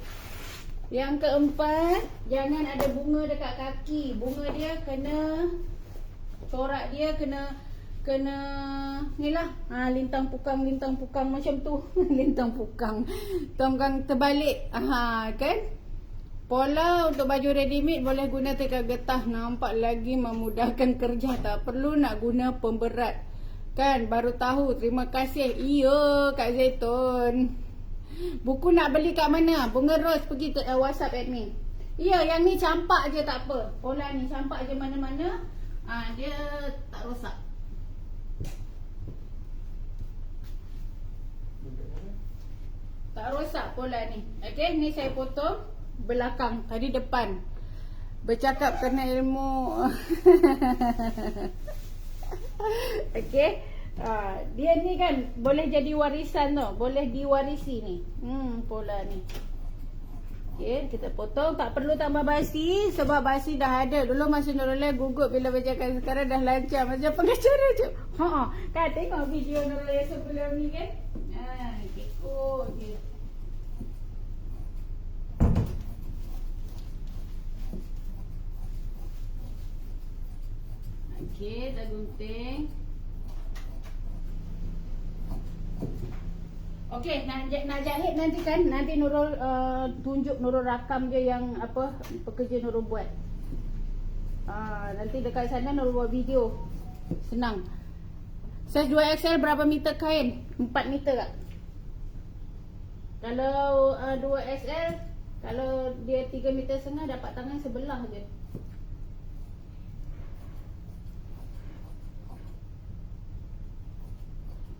Yang keempat, jangan ada bunga dekat kaki. Bunga dia kena, corak dia kena ni lah. Lintang pukang macam tu. Lintang pukang terbalik. Kan? Pola untuk baju ready made boleh guna tikar getah. Nampak lagi memudahkan kerja. Tak perlu nak guna pemberat. Kan baru tahu. Terima kasih. Iya Kak Zaitun. Buku nak beli kat mana? Bunga Rose pergi WhatsApp admin. Ya, yang ni campak je tak apa. Pola ni campak je mana-mana. Dia tak rosak. Tak rosak pola ni. Okey, ni saya potong belakang. Tadi depan. Bercakap kena ilmu. Okey. Dia ni kan boleh jadi warisan tau. Boleh diwarisi ni. Pola ni. Okey, kita potong. Tak perlu tambah basi sebab basi dah ada. Dulu masa Nurul gugup bila bercakap, sekarang dah lancar macam pengacara je. Kan tengok video Nurul sebelum ni kan. Okey. Okey, dah gunting. Okey, nak jahit nanti kan. Nanti Nurul tunjuk, Nurul rakam je yang apa pekerja Nurul buat. Nanti dekat sana Nurul buat video. Senang. Saiz 2XL berapa meter kain? 4 meter tak? Kalau 2XL, kalau dia 3 meter setengah dapat tangan sebelah je.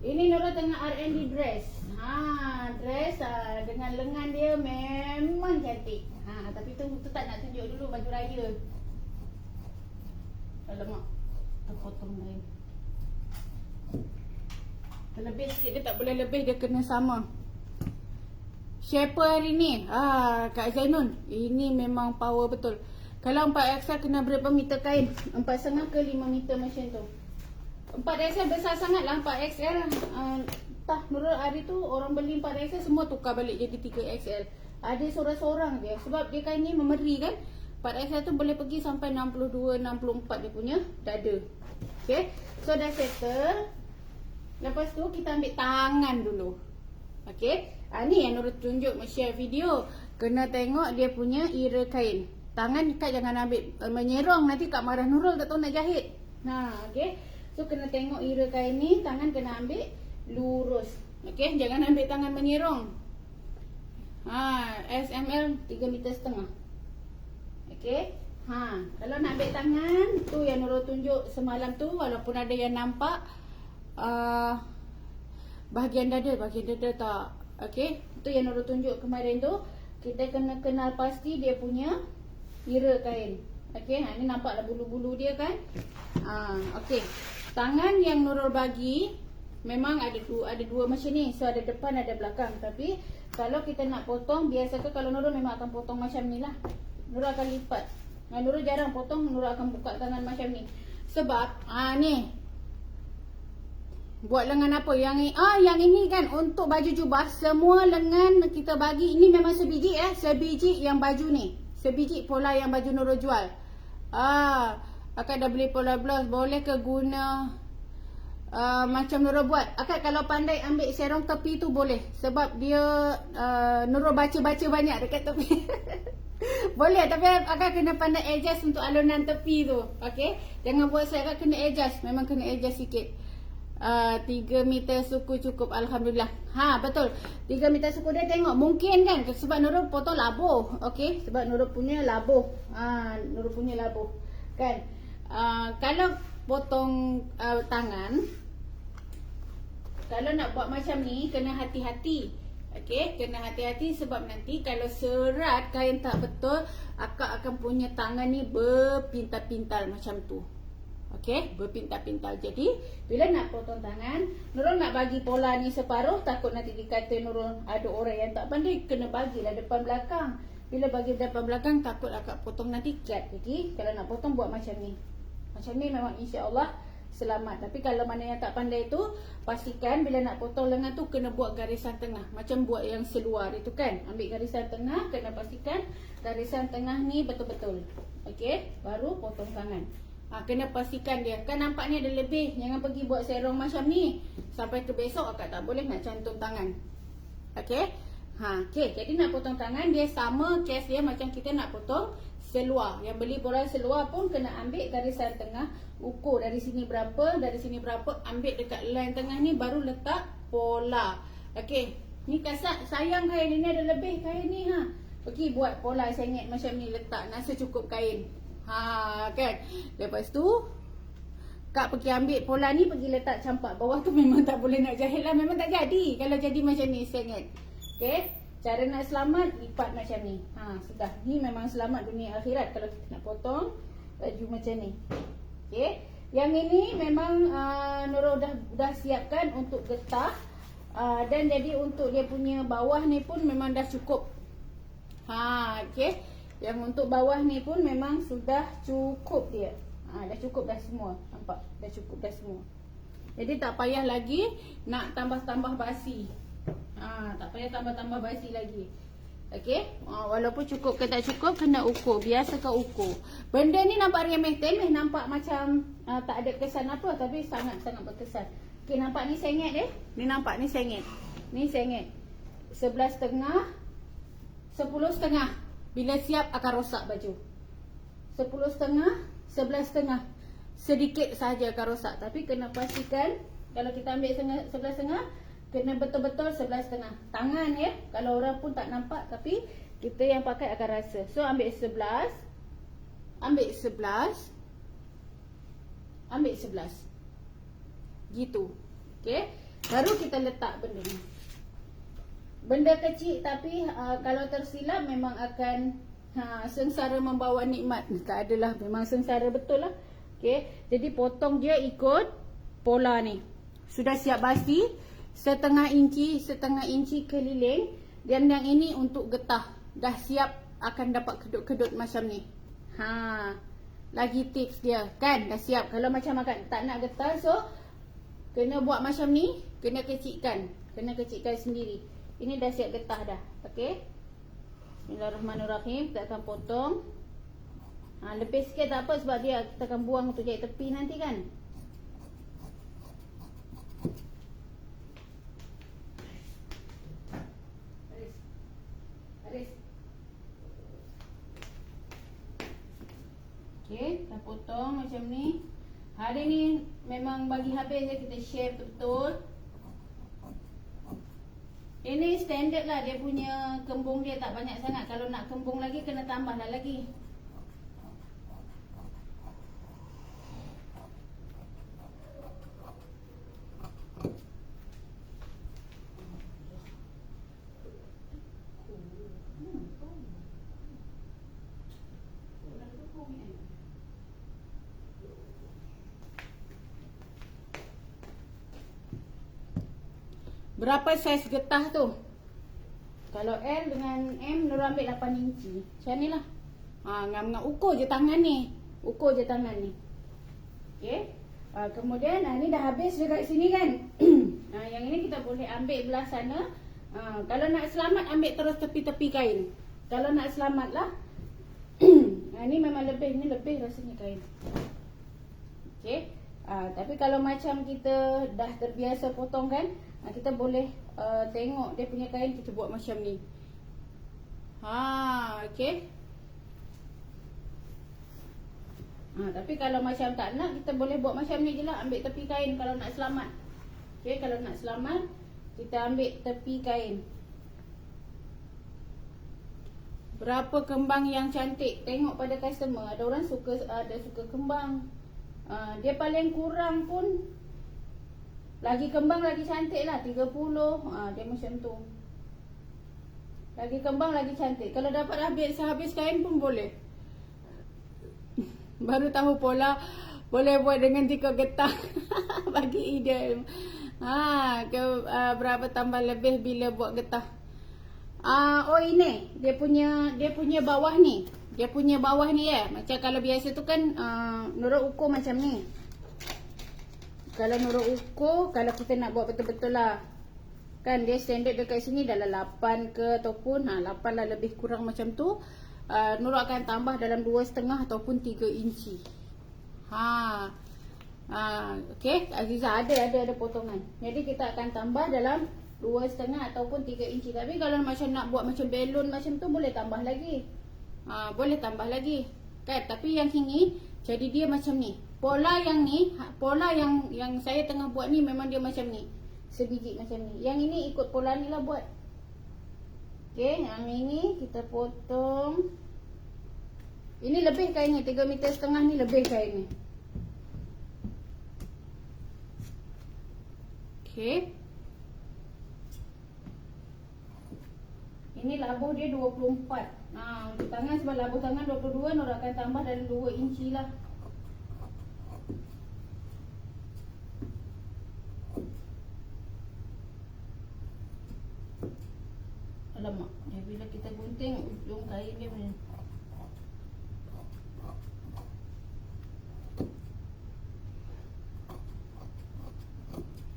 Ini Nurul tengah R&D dress. Dress dengan lengan dia memang cantik. Tapi tu tak nak tunjuk dulu baju raya. Alamak, terpotong lain. Terlebih sikit dia tak boleh lebih, dia kena sama. Shaper hari ni, Kak Zainun, ini memang power betul. Kalau 4XL kena berapa meter kain? 4,5 ke 5 meter macam tu. 4XL besar sangat lah. 4XL Nurul hari tu orang beli 4XL semua tukar balik jadi 3XL. Ada seorang-seorang je. Sebab dia kain ni memeri kan. 4XL tu boleh pergi sampai 62, 64 dia punya dada. Okay, so dah settle. Lepas tu kita ambil tangan dulu. Okay, ni yang Nurul tunjuk share video. Kena tengok dia punya ira kain. Tangan Kak jangan ambil menyerong, nanti Kak marah Nurul tak tahu nak jahit. Okay, so kena tengok ira kain ni. Tangan kena ambil lurus. Okay, jangan ambil tangan menyerong. SML 3,5 meter. Okay, kalau nak ambil tangan tu yang Nurul tunjuk semalam tu, walaupun ada yang nampak bahagian dada tak. Okay, tu yang Nurul tunjuk kemarin tu. Kita kena kenal pasti dia punya ira kain. Okay, ni nampaklah bulu-bulu dia kan. Okay, tangan yang Nurul bagi memang ada dua macam ni. So ada depan ada belakang. Tapi kalau kita nak potong, biasakan kalau Nurul memang akan potong macam ni lah. Nurul akan lipat. Nurul jarang potong, Nurul akan buka tangan macam ni. Sebab ni buat lengan apa? Yang ini kan untuk baju jubah. Semua lengan kita bagi. Ini memang sebiji sebiji yang baju ni. Sebiji pola yang baju Nurul jual. Akak dah beli pola blouse. Boleh ke guna macam Nurul buat? Akak kalau pandai ambil serong tepi tu boleh. Sebab dia Nurul baca-baca banyak dekat tepi. Boleh, tapi akak kena pandai adjust untuk alunan tepi tu. Okay, jangan buat saya akak kena adjust. Memang kena adjust sikit. 3 meter suku cukup, Alhamdulillah. Betul, 3 meter suku dia tengok. Mungkin kan, sebab Nurul potong labuh. Okay, sebab Nurul punya labuh. Nurul punya labuh kan. Kalau potong tangan, kalau nak buat macam ni, kena hati-hati. Okay, kena hati-hati sebab nanti kalau serat kain tak betul, akak akan punya tangan ni berpintal-pintal macam tu. Okay, berpintal-pintal. Jadi bila nak potong tangan, Nurul nak bagi pola ni separuh. Takut nanti dikata Nurul ada orang yang tak pandai. Kena bagilah depan belakang. Bila bagi depan belakang, takut akak potong nanti cat. Jadi kalau nak potong buat macam ni. Macam ni memang insya-Allah selamat. Tapi kalau mana yang tak pandai tu, pastikan bila nak potong lengan tu kena buat garisan tengah. Macam buat yang seluar itu kan. Ambil garisan tengah, kena pastikan garisan tengah ni betul-betul. Okay, baru potong tangan. Kena pastikan dia. Kan nampaknya ada lebih. Jangan pergi buat serong macam ni. Sampai ke besok akak tak boleh nak cantum tangan. Okay. Okay, jadi nak potong tangan dia sama case dia macam kita nak potong seluar. Yang beli boran seluar pun kena ambil garisan tengah Ukur dari sini berapa, ambil dekat line tengah ni, baru letak pola. Okey, ni kasar, sayang kain ini ada lebih kain ni ha. Pergi buat pola sengit macam ni, letak nak secukup kain. Kan. Lepas tu Kak pergi ambil pola ni, pergi letak campak. Bawah tu memang tak boleh nak jahit lah, memang tak jadi kalau jadi macam ni sengit. Okey, cara nak selamat, lipat macam ni. Sudah. Ni memang selamat dunia akhirat kalau kita nak potong baju macam ni. Okey, yang ini memang Nurul dah siapkan untuk getah, dan jadi untuk dia punya bawah ni pun memang dah cukup. Okey, yang untuk bawah ni pun memang sudah cukup dia. Dah cukup dah semua. Nampak? Dah cukup dah semua. Jadi tak payah lagi nak tambah-tambah basi. Tak payah tambah-tambah basi lagi. Okey, walaupun cukup ke tak cukup, kena ukur. Biasakan ukur. Benda ni nampak remeh-temeh, nampak macam tak ada kesan apa, tapi sangat-sangat berkesan. Okey, nampak ni sengit dia? Ni nampak ni sengit. Ni sengit. 11.5, 10.5. Bila siap akan rosak baju. 10.5, 11.5. Sedikit saja akan rosak, tapi kena pastikan kalau kita ambil 11.5, kena betul-betul 11.5. Tangan ya, kalau orang pun tak nampak, tapi kita yang pakai akan rasa. So ambil 11, ambil 11, ambil 11. Gitu. Okey, baru kita letak benda ni. Benda kecil tapi kalau tersilap memang akan sengsara membawa nikmat. Tak adalah, memang sengsara betul lah. Okey, jadi potong dia ikut pola ni. Sudah siap basi, setengah inci keliling. Dan yang ini untuk getah. Dah siap akan dapat kedut-kedut macam ni. Lagi tips dia kan, dah siap. Kalau macam makan tak nak getah, so kena buat macam ni, kena kecilkan. Kena kecilkan sendiri. Ini dah siap getah dah. Okey, Bismillahirrahmanirrahim. Kita akan potong. Lebih sikit tak apa, sebab dia kita akan buang untuk jahit tepi nanti kan. Okey, kita potong macam ni. Hari ni memang bagi habis je, kita share betul-betul. Ini standard lah, dia punya kembung dia tak banyak sangat. Kalau nak kembung lagi, kena tambah lah lagi. Berapa saiz getah tu? Kalau L dengan M, Nurul ambil 8 inci. Macam ni lah. Ngam-ngam. Ukur je tangan ni. Ukur je tangan ni. Okay. Kemudian ni dah habis dekat sini kan. Yang ini kita boleh ambil belah sana. Kalau nak selamat, ambil terus tepi-tepi kain. Kalau nak selamat lah. Ni memang lebih. Ni lebih rasanya kain. Okay. Tapi kalau macam kita dah terbiasa potong kan, kita boleh tengok dia punya kain, kita buat macam ni. Okey. Tapi kalau macam tak nak, kita boleh buat macam ni je lah. Ambil tepi kain kalau nak selamat. Okey, kalau nak selamat, kita ambil tepi kain. Berapa kembang yang cantik? Tengok pada customer. Ada orang suka kembang. Dia paling kurang pun lagi kembang lagi cantik lah, 30. Dia macam tu. Lagi kembang lagi cantik. Kalau dapat sehabis kain pun boleh. Baru tahu pola boleh buat dengan 3 getah. Bagi ide. Berapa tambah lebih bila buat getah. Ini dia punya bawah ni. Dia punya bawah ni ya. Macam kalau biasa tu kan Nurul ukur macam ni. Kalau Nurul ukur, kalau kita nak buat betul-betul lah, kan dia standard dekat sini dalam 8 ke, ataupun 8 lah lebih kurang macam tu. Nurul akan tambah dalam 2,5 ataupun 3 inci. Okey, Aziza ada potongan. Jadi kita akan tambah dalam 2,5 ataupun 3 inci. Tapi kalau macam nak buat macam balon macam tu, boleh tambah lagi. Boleh tambah lagi kan. Tapi yang ini jadi dia macam ni. pola yang ni, pola yang saya tengah buat ni memang dia macam ni. Sebiji macam ni. Yang ini ikut pola ni lah buat. Okey, yang ini kita potong. Ini lebih kainnya, 3,5 meter ni lebih kainnya. Okey. Ini labuh dia 24. Untuk tangan sebab labuh tangan 22, Nora akan tambah dari 2 inci lah. Alamak, bila kita gunting ujung kain dia macam ni.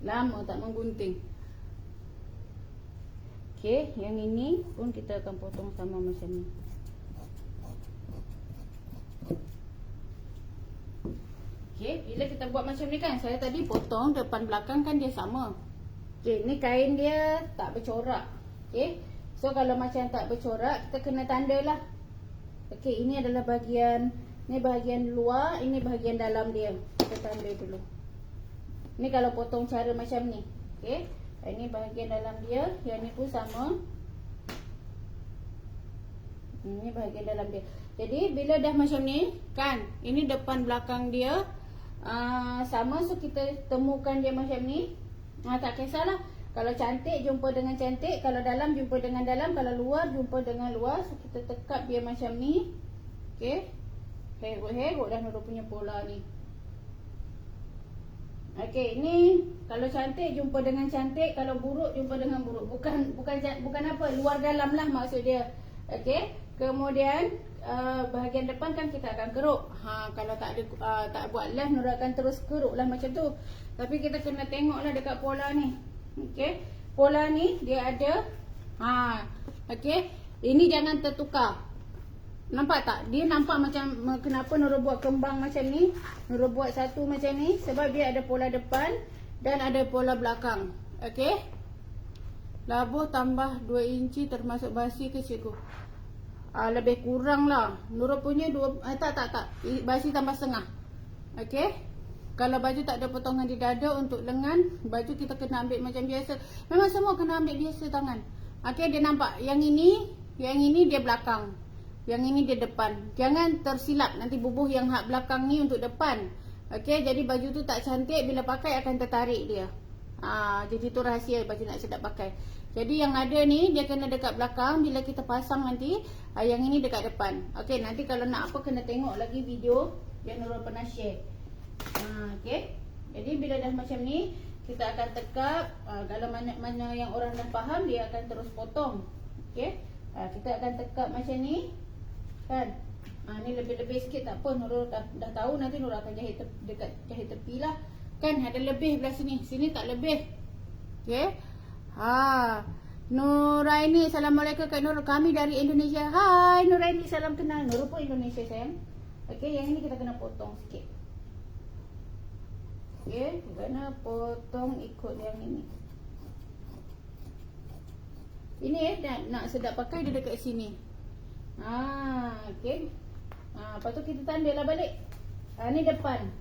Lama tak menggunting. Okey, yang ini pun kita akan potong sama macam ni. Okey, bila kita buat macam ni kan, saya tadi potong depan belakang kan dia sama. Okey, ni kain dia tak bercorak. Okey, so kalau macam tak bercorak, kita kena tanda lah. Okey, ini adalah bahagian, ni bahagian luar, ini bahagian dalam dia. Kita tanda dulu. Ni kalau potong cara macam ni. Okey, ini bahagian dalam dia, yang ni pun sama. Ini bahagian dalam dia. Jadi bila dah macam ni kan, ini depan belakang dia sama, so kita temukan dia macam ni. Tak kisahlah, kalau cantik jumpa dengan cantik, kalau dalam jumpa dengan dalam, kalau luar jumpa dengan luar. So kita tekap dia macam ni. Okey, hegok dah Nurul punya pola ni. Okey, ni kalau cantik jumpa dengan cantik, kalau buruk jumpa dengan buruk. Bukan apa, luar dalam lah maksud dia. Okey, kemudian bahagian depan kan kita akan keruk. Kalau tak ada tak buat live, Nurul akan terus keruk lah macam tu. Tapi kita kena tengoklah dekat pola ni. Okey, pola ni dia ada okey, ini jangan tertukar. Nampak tak? Dia nampak macam kenapa Nurul buat kembang macam ni. Nurul buat satu macam ni sebab dia ada pola depan dan ada pola belakang. Okey. Labuh tambah 2 inci termasuk basi ke cikgu? Lebih kurang lah. Nurul punya tak. Basi tambah setengah. Okey. Kalau baju tak ada potongan di dada untuk lengan, baju kita kena ambil macam biasa. Memang semua kena ambil biasa tangan. Okey, dia nampak. Yang ini dia belakang. Yang ini dia depan. Jangan tersilap, nanti bubuh yang hak belakang ni untuk depan. Okey, jadi baju tu tak cantik, bila pakai akan tertarik dia. Jadi tu rahsia baju nak sedap pakai. Jadi yang ada ni dia kena dekat belakang, bila kita pasang nanti yang ini dekat depan. Okey, nanti kalau nak apa kena tengok lagi video yang Nurul pernah share. Okey. Jadi bila dah macam ni, kita akan tekap. Kalau mana yang orang dah faham, dia akan terus potong. Okey. Kita akan tekap macam ni. Kan? Ni lebih-lebih sikit tak apa, Nurul dah tahu, nanti Nurul akan jahit dekat jahit tepi lah. Kan ada lebih belah sini. Sini tak lebih. Okey. Nuraini, Assalamualaikum Kak Nurul. Kami dari Indonesia. Hai Nuraini, salam kenal. Nurul pun Indonesia sayang. Okey, yang ini kita kena potong sikit. Okey, kena potong ikut yang ini. Ini nak sedap pakai dia dekat sini. Okey. Lepas tu kita tandalah balik. Ni depan.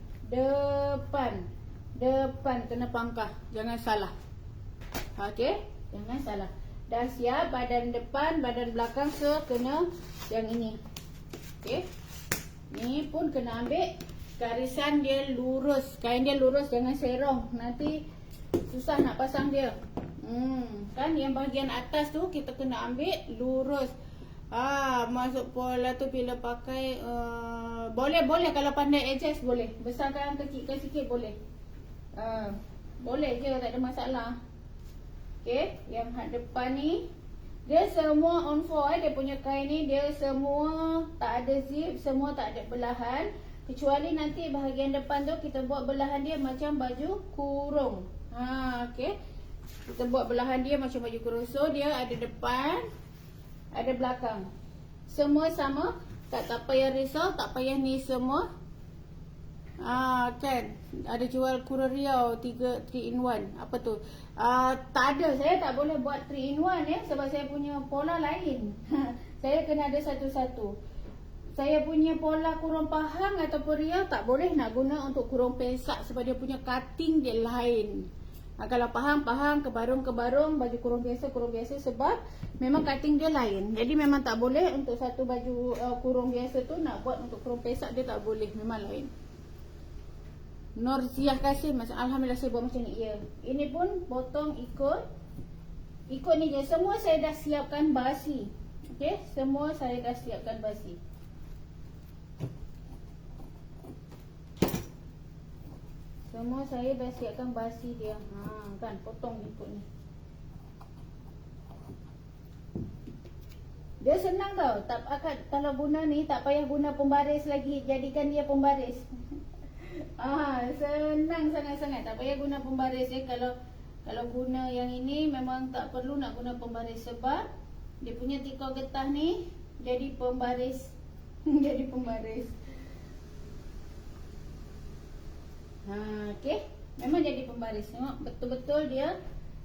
Depan kena pangkah. Jangan salah. Okey, jangan salah. Dah siap badan depan, badan belakang, kena yang ini. Okey. Ni pun kena ambil garisan dia lurus. Kain dia lurus, jangan serong. Nanti susah nak pasang dia. Kan yang bahagian atas tu kita kena ambil lurus. Masuk pola tu bila pakai boleh kalau pandai adjust boleh. Besarkan, kecilkan sikit boleh. Boleh je, tak ada masalah. Okey, yang depan ni dia semua on 4 dia punya kain ni, dia semua tak ada zip, semua tak ada belahan. Kecuali nanti bahagian depan tu kita buat belahan dia macam baju kurung. Okey. Kita buat belahan dia macam baju kurung. So dia ada depan, ada belakang. Semua sama. Tak payah risau, tak payah ni semua. Kan ada jual Kura Riau 3 in 1. Apa tu? Tak ada. Saya tak boleh buat 3 in 1 ya, sebab saya punya pola lain. Saya kena ada satu-satu. saya punya pola kurung Pahang ataupun Riau tak boleh nak guna untuk kurung Pesak sebab dia punya cutting dia lain. Kalau Pahang, Kebarung, baju kurung biasa sebab memang cutting dia lain. Jadi memang tak boleh untuk satu baju kurung biasa tu nak buat untuk kurung Pesak, dia tak boleh, memang lain. Norziah kasih, alhamdulillah saya buat macam ni. Ya. Ini pun potong ikut ni je. Semua saya dah siapkan basi. Okey, semua saya dah siapkan basi. Semua saya dah siapkan basi dia. Kan potong ikut ni. Dia senang tau. Tak akan, kalau guna ni tak payah guna pembaris lagi. Jadikan dia pembaris. Senang sangat-sangat. Tak payah guna pembaris ya. Kalau guna yang ini memang tak perlu nak guna pembaris sebab dia punya tikar getah ni jadi pembaris. Jadi pembaris. Okey. Memang jadi pembaris. Tengok betul-betul dia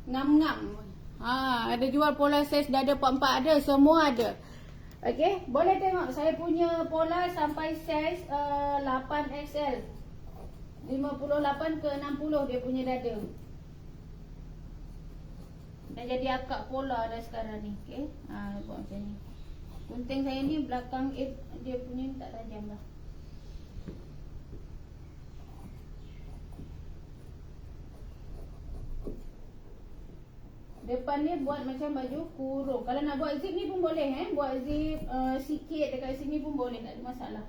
ngam-ngam. Ada jual pola saiz dada 44 ada, semua ada. Okey, boleh tengok saya punya pola sampai saiz 8XL. 58 ke 60 dia punya dada. Dah jadi akak pola dah sekarang ni. Okey. Buat macam ni. Gunting saya ni belakang dia punya tak tajam dah. Depan ni buat macam baju kurung. Kalau nak buat zip ni pun boleh buat zip sikit dekat sini pun boleh, tak ada masalah.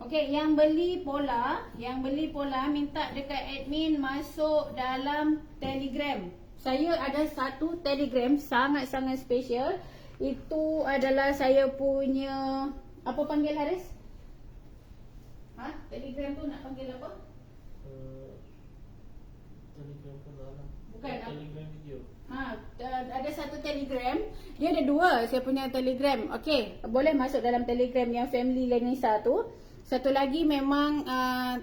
Okey, yang beli pola minta dekat admin masuk dalam Telegram. Saya ada satu Telegram sangat-sangat special. Itu adalah saya punya, apa panggil Haris? Telegram tu nak panggil apa? Telegram pun lah. Bukan Telegram video. Ada satu Telegram. Dia ada dua, saya punya Telegram. Okey, boleh masuk dalam Telegram yang Family Lenisa tu. Satu lagi memang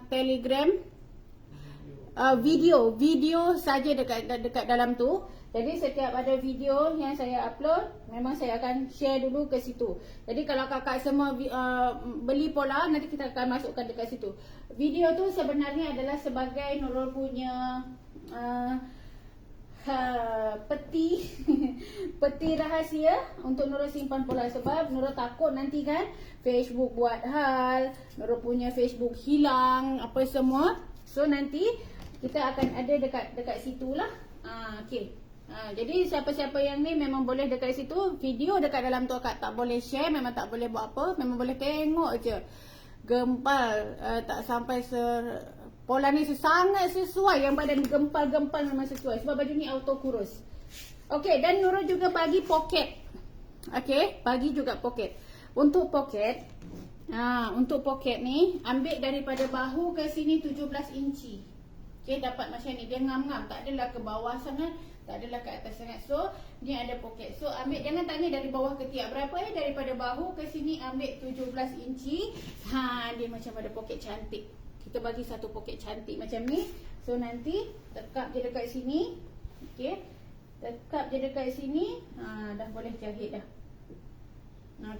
Telegram video saja dekat dalam tu. Jadi setiap ada video yang saya upload, memang saya akan share dulu ke situ. Jadi kalau kakak semua beli pola, nanti kita akan masukkan dekat situ. Video tu sebenarnya adalah sebagai Nurul punya peti peti rahasia untuk Nurul simpan pola. Sebab Nurul takut nanti kan Facebook buat hal, Nurul punya Facebook hilang, apa semua. So nanti kita akan ada dekat situlah. Okey. Jadi siapa-siapa yang ni memang boleh dekat situ. Video dekat dalam tu akak tak boleh share, memang tak boleh buat apa, memang boleh tengok je. Gempal tak sampai pola ni sangat sesuai, yang badan gempal-gempal memang sesuai sebab baju ni auto kurus. Okey, dan Nurul juga bagi poket. Okey, bagi juga poket. Untuk poket ni ambil daripada bahu ke sini 17 inci. Okey, dapat macam ni. Dia ngam-ngam, tak adalah ke bawah sangat, tak adalah ke atas sangat. So, ni ada poket. So, ambil, jangan tanya dari bawah ke tiap berapa daripada bahu ke sini ambil 17 inci. Dia macam ada poket cantik. Kita bagi satu poket cantik macam ni. So, nanti tekap je dekat sini. Okey. Tekap je dekat sini. Dah boleh jahit dah.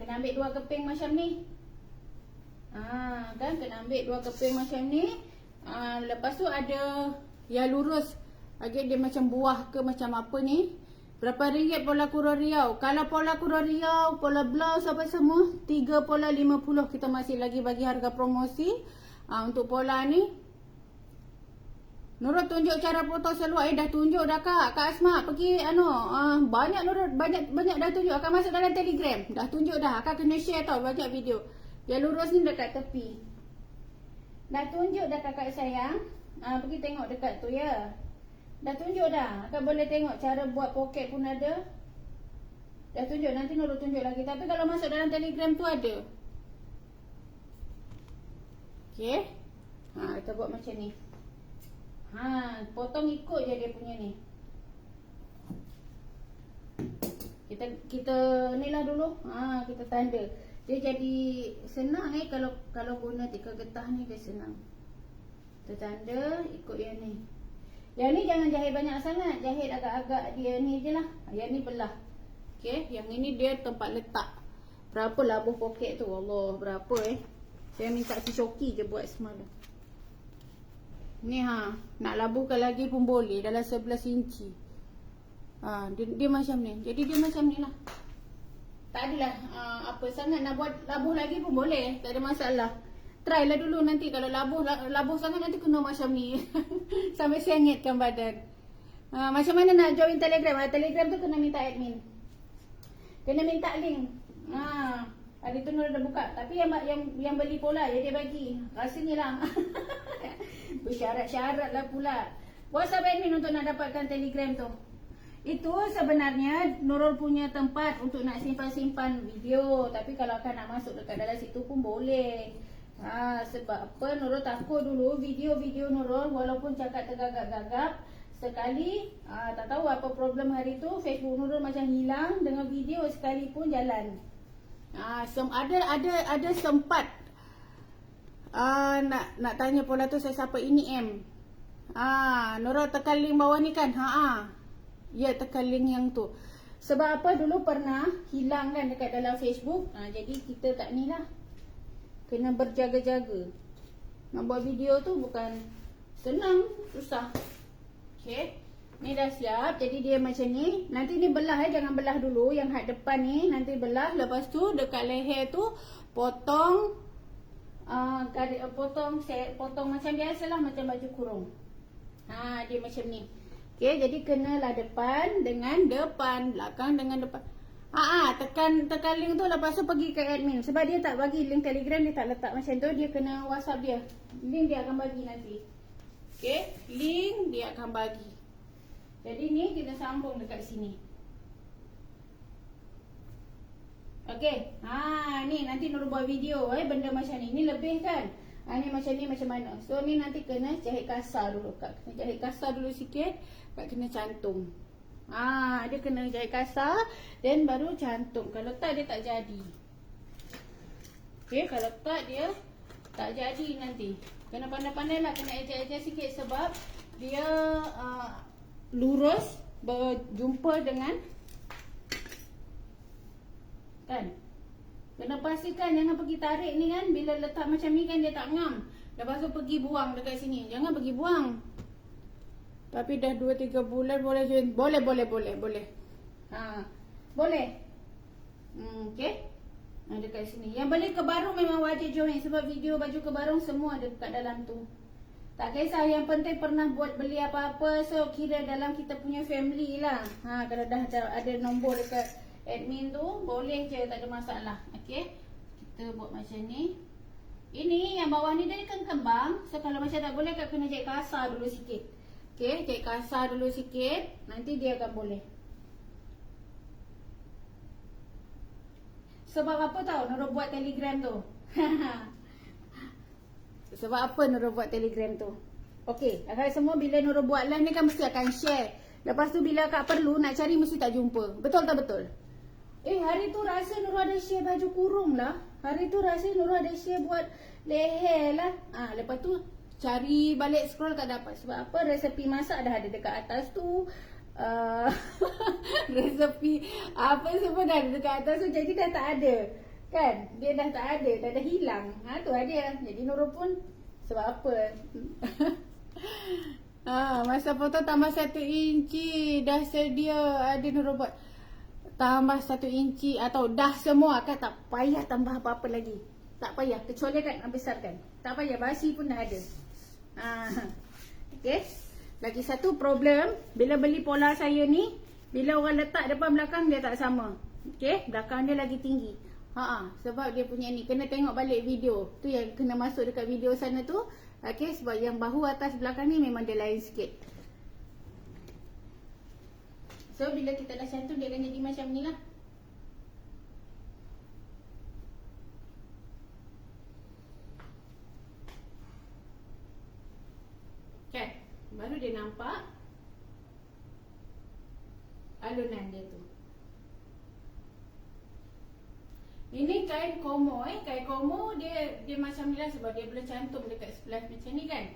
Kena ambil dua keping macam ni. Kan kena ambil dua keping macam ni. Lepas tu ada yang lurus. Agak dia macam buah ke macam apa ni. Berapa ringgit pola kurung Riau? Kalau pola kurung Riau, pola blouse apa semua, 3 pola 50. Kita masih lagi bagi harga promosi. Untuk pola ni Nurul tunjuk cara potong seluar. Dah tunjuk dah Kak Asma. Pergi banyak Nurul, banyak dah tunjuk. Akan masuk dalam Telegram. Dah tunjuk dah. Akan kena share tau banyak video. Yang lurus ni dekat tepi. Dah tunjuk dah kakak sayang. Pergi tengok dekat tu ya. Dah tunjuk dah. Akan boleh tengok cara buat poket pun ada. Dah tunjuk. Nanti Nurul tunjuk lagi. Tapi kalau masuk dalam Telegram tu ada. Okey. Kita buat macam ni. Potong ikut je dia punya ni. Kita ni lah dulu. Kita tanda. Dia jadi senang kalau guna tikar getah ni dia senang. Kita tanda ikut yang ni. Yang ni jangan jahit banyak sangat, jahit agak-agak dia ni je lah. Yang ni belah. Okey, yang ini dia tempat letak. Berapa labuh poket tu? Allah, berapa Saya minta si Shoki je buat semalam. Ni nak labuhkan lagi pun boleh dalam 11 inci. Dia macam ni. Jadi dia macam ni lah. Tak adalah apa sangat nak buat labuh lagi pun boleh. Tak ada masalah. Try lah dulu nanti kalau labuh sangat nanti kena macam ni. Sampai sengitkan badan. Macam mana nak join Telegram? Telegram tu kena minta admin. Kena minta link. Hari tu Nur dah buka. Tapi yang beli pula dia bagi. Rasanya lah. Bersyarat-syarat lah pula. WhatsApp admin untuk nak dapatkan Telegram tu. Itu sebenarnya Nurul punya tempat untuk nak simpan-simpan video. Tapi kalau akan nak masuk dekat dalam situ pun boleh. Sebab apa? Nurul takut dulu video-video Nurul walaupun cakap tergagap-gagap, sekali tak tahu apa problem hari tu, Facebook Nurul macam hilang dengan video sekalipun jalan. Ada sempat nak tanya pula tu saya siapa ini Nurul tekan link bawah ni kan? Ya, tekan link yang tu. Sebab apa? Dulu pernah hilang kan dekat dalam Facebook. Jadi kita tak ni lah. Kena berjaga-jaga. Nak buat video tu bukan senang, susah. Okay. Ni dah siap. Jadi dia macam ni. Nanti ni belah jangan belah dulu. Yang had depan ni nanti belah. Lepas tu dekat leher tu potong potong macam biasalah, macam baju kurung. Dia macam ni. Okay, jadi kenalah depan dengan depan, belakang dengan depan. Tekan link tu, lepas tu pergi ke admin. Sebab dia tak bagi link Telegram, dia tak letak macam tu. Dia kena WhatsApp dia. Link dia akan bagi nanti. Okay, link dia akan bagi. Jadi ni kita sambung dekat sini. Okay, ni nanti Nurul buat video benda macam ni. Ni lebih kan? Ni macam ni macam mana. So ni nanti kena jahit kasar dulu Kak. Kena jahit kasar dulu sikit. Kak kena cantum. Dia kena jahit kasar. Dan baru cantum. Kalau tak dia tak jadi. Okay, kalau tak dia tak jadi nanti. Kena pandai-pandai lah. Kena ejar-ejar sikit sebab dia lurus berjumpa dengan kan. Kena pastikan jangan pergi tarik ni kan. Bila letak macam ni kan dia tak ngam. Lepas tu pergi buang dekat sini. Jangan pergi buang. Tapi dah 2-3 bulan boleh join. Boleh. Boleh. Okay. Dekat sini. Yang beli kebarung memang wajib join. Sebab video baju kebarung semua ada dekat dalam tu. Tak kisah, yang penting pernah buat beli apa-apa. So kira dalam kita punya family lah. Kalau dah ada nombor dekat admin tu, boleh je, tak ada masalah. Okay, kita buat macam ni. Ini yang bawah ni dia kan kembang. So kalau macam tak boleh, Kak kena jahit kasar dulu sikit. Okay, jahit kasar dulu sikit. Nanti dia akan boleh. Sebab apa tau Nurul buat Telegram tu? Sebab apa Nurul buat Telegram tu? Okay, akak semua bila Nurul buat live ni kan mesti akan share. Lepas tu bila Kak perlu nak cari mesti tak jumpa. Betul tak betul? Hari tu rasa Nurul ada share baju kurung lah. Hari tu rasa Nurul ada share buat leher lah. Lepas tu cari balik scroll tak dapat. Sebab apa? Resepi masak dah ada dekat atas tu. Resepi apa semua dah ada dekat atas tu. Jadi dah tak ada. Kan? Dia dah tak ada. Dah hilang. Tu ada. Jadi Nurul pun sebab apa? Masa foto tambah 1 inci. Dah sedia. Ada Nurul buat tambah 1 inci atau dah semua kan, tak payah tambah apa-apa lagi. Tak payah, kecuali kan nak besarkan. Tak payah, basi pun dah ada. Okay. Lagi satu problem, bila beli pola saya ni, bila orang letak depan belakang dia tak sama. Okay, belakang dia lagi tinggi. Sebab dia punya ni, kena tengok balik video. Tu yang kena masuk dekat video sana tu. Okay, sebab yang bahu atas belakang ni memang dia lain sikit. So bila kita dah cantum dia akan jadi macam ni lah. Okay, baru dia nampak alunan dia tu. Ini kain komo kain komo dia macam ni lah sebab dia belum cantum dekat sebelah macam ni kan.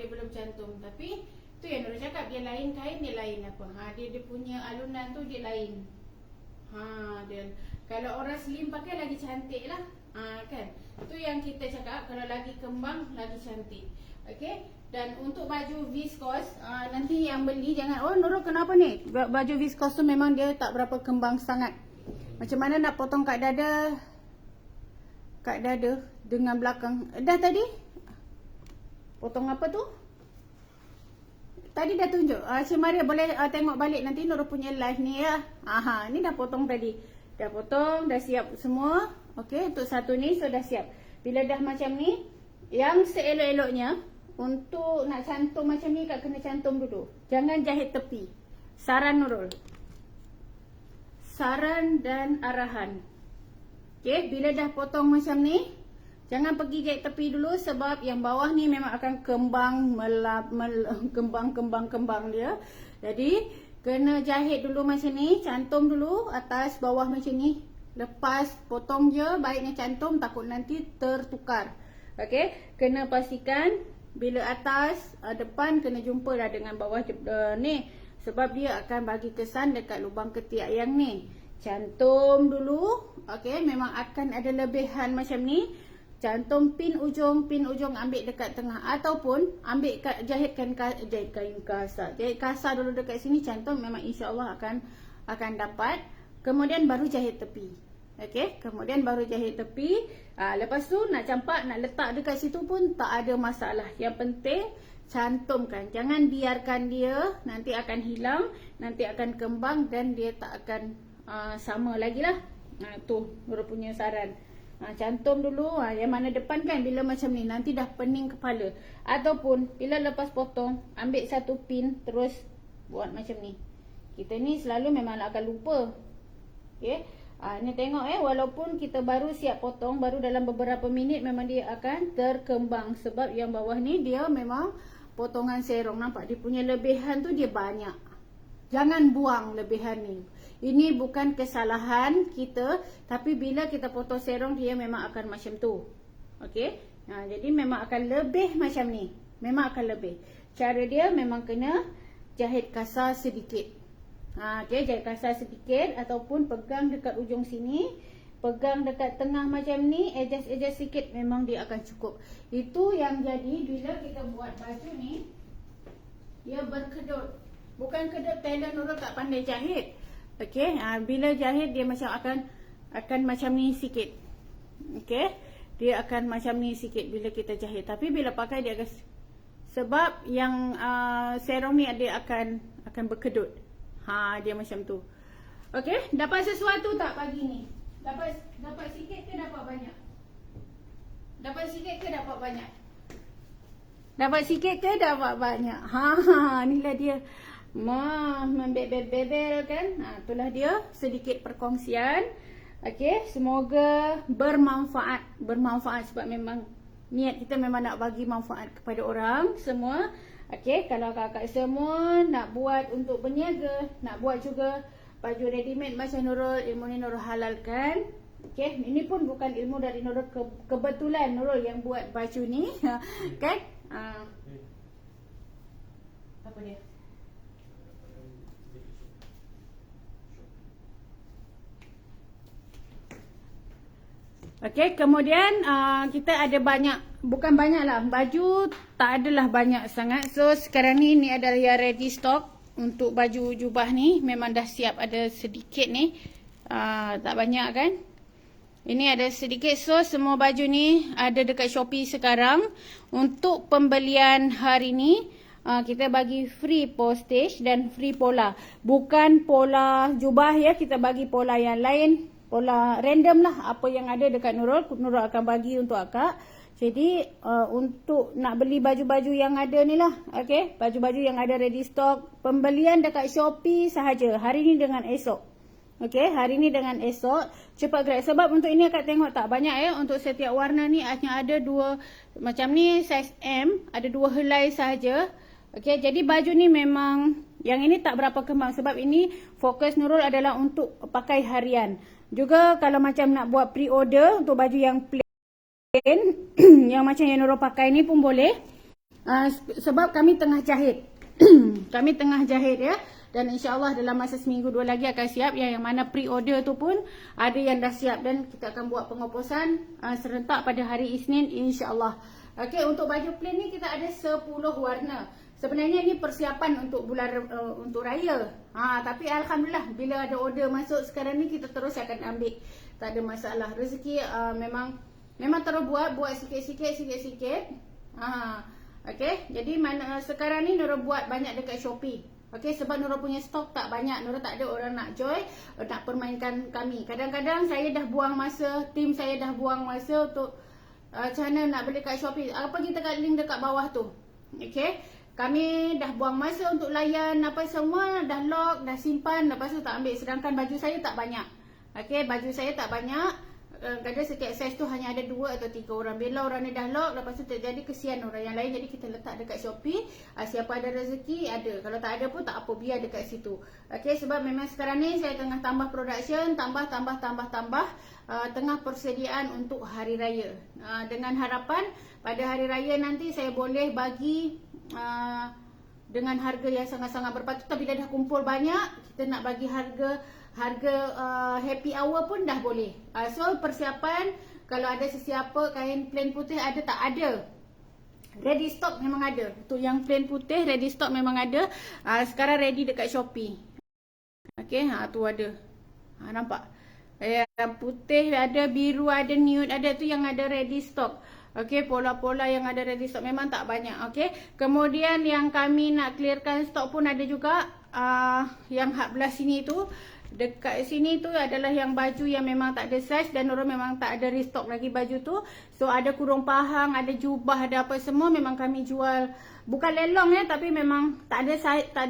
Dia belum cantum, tapi Tu yang Nurul cakap, dia lain kain, dia lain apa. Dia punya alunan tu dia lain. Dia kalau orang slim pakai lagi cantik lah. Kan. Tu yang kita cakap, kalau lagi kembang lagi cantik. Okey. Dan untuk baju viscose, nanti yang beli jangan, oh Nurul kenapa ni? Baju viscose tu memang dia tak berapa kembang sangat. Macam mana nak potong kat dada? Kat dada dengan belakang. Dah tadi? Potong apa tu? Tadi dah tunjuk. Cik Maria boleh tengok balik nanti Nurul punya live ni ya. Ni dah potong tadi. Dah potong, dah siap semua. Okey, untuk satu ni so dah siap. Bila dah macam ni, yang seelok-eloknya untuk nak cantum macam ni, kak kena cantum dulu. Jangan jahit tepi. Saran Nurul. Saran dan arahan. Okey, bila dah potong macam ni, jangan pergi jahit tepi dulu sebab yang bawah ni memang akan kembang kembang dia. Jadi, kena jahit dulu macam ni, cantum dulu atas bawah macam ni. Lepas potong je, baiknya cantum, takut nanti tertukar. Okey, kena pastikan bila atas depan kena jumpa dah dengan bawah ni sebab dia akan bagi kesan dekat lubang ketiak yang ni. Cantum dulu. Okey, memang akan ada lebihan macam ni. Cantum pin ujung ambil dekat tengah ataupun ambil jahit kain kasar. Jahit kasar dulu dekat sini, cantum, memang insya-Allah akan dapat. Kemudian baru jahit tepi. Okey, kemudian baru jahit tepi. Lepas tu nak campak, nak letak dekat situ pun tak ada masalah. Yang penting cantumkan. Jangan biarkan dia nanti akan hilang, nanti akan kembang dan dia tak akan sama lagi lah. Tu Nurul punya saran. Cantum dulu. Yang mana depan kan bila macam ni nanti dah pening kepala. Ataupun bila lepas potong, ambil satu pin terus buat macam ni. Kita ni selalu memang akan lupa. Okey. Ni tengok walaupun kita baru siap potong, baru dalam beberapa minit memang dia akan terkembang. Sebab yang bawah ni dia memang potongan serong. Nampak dia punya lebihan tu dia banyak. Jangan buang lebihan ni. Ini bukan kesalahan kita, tapi bila kita potong serong dia memang akan macam tu. Okey. Jadi memang akan lebih macam ni. Memang akan lebih. Cara dia memang kena jahit kasar sedikit. Okey, jahit kasar sedikit ataupun pegang dekat ujung sini, pegang dekat tengah macam ni, adjust sikit, memang dia akan cukup. Itu yang jadi bila kita buat baju ni, dia berkedut. Bukan kedut tailor Nurul tak pandai jahit. Okey, bila jahit dia macam akan macam ni sikit. Okey, dia akan macam ni sikit bila kita jahit. Tapi bila pakai dia akan, sebab yang serong ni dia akan berkedut. Dia macam tu. Okey, dapat sesuatu tak pagi ni? Dapat sikit ke dapat banyak? Dapat sikit ke dapat banyak? Dapat sikit ke dapat banyak? Inilah dia. Membebel kan? Itulah dia sedikit perkongsian. Okey, semoga bermanfaat. Bermanfaat sebab memang niat kita memang nak bagi manfaat kepada orang semua. Okey, kalau kakak semua nak buat untuk berniaga, nak buat juga baju ready-made macam Nurul, ilmu ni Nurul halalkan. Okey, ini pun bukan ilmu dari Nurul, kebetulan Nurul yang buat baju ni. Kan? Apa dia? Okey, kemudian kita ada banyak, bukan banyak lah, baju tak adalah banyak sangat. So sekarang ni adalah yang ready stock untuk baju jubah ni. Memang dah siap, ada sedikit ni, tak banyak kan. Ini ada sedikit. So semua baju ni ada dekat Shopee sekarang. Untuk pembelian hari ni, kita bagi free postage dan free pola. Bukan pola jubah ya, kita bagi pola yang lain. Pola random lah, apa yang ada dekat Nurul akan bagi untuk akak. Jadi untuk nak beli baju-baju yang ada ni lah, okay, baju-baju yang ada ready stock, pembelian dekat Shopee sahaja hari ni dengan esok. Okay, hari ni dengan esok, cepat gerak. Sebab untuk ini akak tengok tak banyak ya, untuk setiap warna ni hanya ada dua, macam ni size M, ada 2 helai sahaja. Okay, jadi baju ni memang, yang ini tak berapa kembang sebab ini fokus Nurul adalah untuk pakai harian. Juga kalau macam nak buat pre-order untuk baju yang plain yang macam yang Nurul pakai ni pun boleh. Sebab kami tengah jahit. kami tengah jahit ya. Dan insyaAllah dalam masa seminggu 2 lagi akan siap. Yang mana pre-order tu pun ada yang dah siap. Dan kita akan buat pengoposan serentak pada hari Isnin insyaAllah. Okey, untuk baju plain ni kita ada 10 warna. Sebenarnya ni persiapan untuk bulan untuk raya. Tapi alhamdulillah bila ada order masuk sekarang ni kita terus akan ambil. Tak ada masalah. Rezeki memang terus buat sikit-sikit. Okey, jadi sekarang ni Nurul buat banyak dekat Shopee. Okey, sebab Nurul punya stok tak banyak. Nurul tak ada orang nak join, nak permainkan kami. Kadang-kadang saya dah buang masa, tim saya dah buang masa untuk macam mana nak beli kat Shopee. Apa kita kat link dekat bawah tu. Okey, kami dah buang masa untuk layan apa semua, dah lock, dah simpan, lepas tu tak ambil. Sedangkan baju saya tak banyak. Okey, baju saya tak banyak. Kadang setiap size tu hanya ada 2 atau 3 orang. Bila orang ni dah lock, lepas tu terjadi kesian orang yang lain. Jadi kita letak dekat Shopee. Siapa ada rezeki ada. Kalau tak ada pun tak apa, biar dekat situ. Okey, sebab memang sekarang ni saya tengah tambah production, tambah tengah persediaan untuk hari raya. Dengan harapan pada hari raya nanti saya boleh bagi dengan harga yang sangat-sangat berpatutan. Bila dah kumpul banyak, kita nak bagi harga happy hour pun dah boleh. So persiapan, kalau ada sesiapa kain plain putih ada tak? Ada. Ready stock memang ada. Untuk yang plain putih ready stock memang ada. Sekarang ready dekat Shopee. Okey, tu ada. Nampak? Yang putih ada, biru ada, nude ada, tu yang ada ready stock. Okey, pola-pola yang ada ready stock memang tak banyak. Okey. Kemudian yang kami nak clearkan stok pun ada juga. Yang hak belah sini tu, dekat sini tu adalah yang baju yang memang tak ada size dan orang memang tak ada restock lagi baju tu. So ada kurung pahang, ada jubah, ada apa semua memang kami jual. Bukan lelong ya, tapi memang tak ada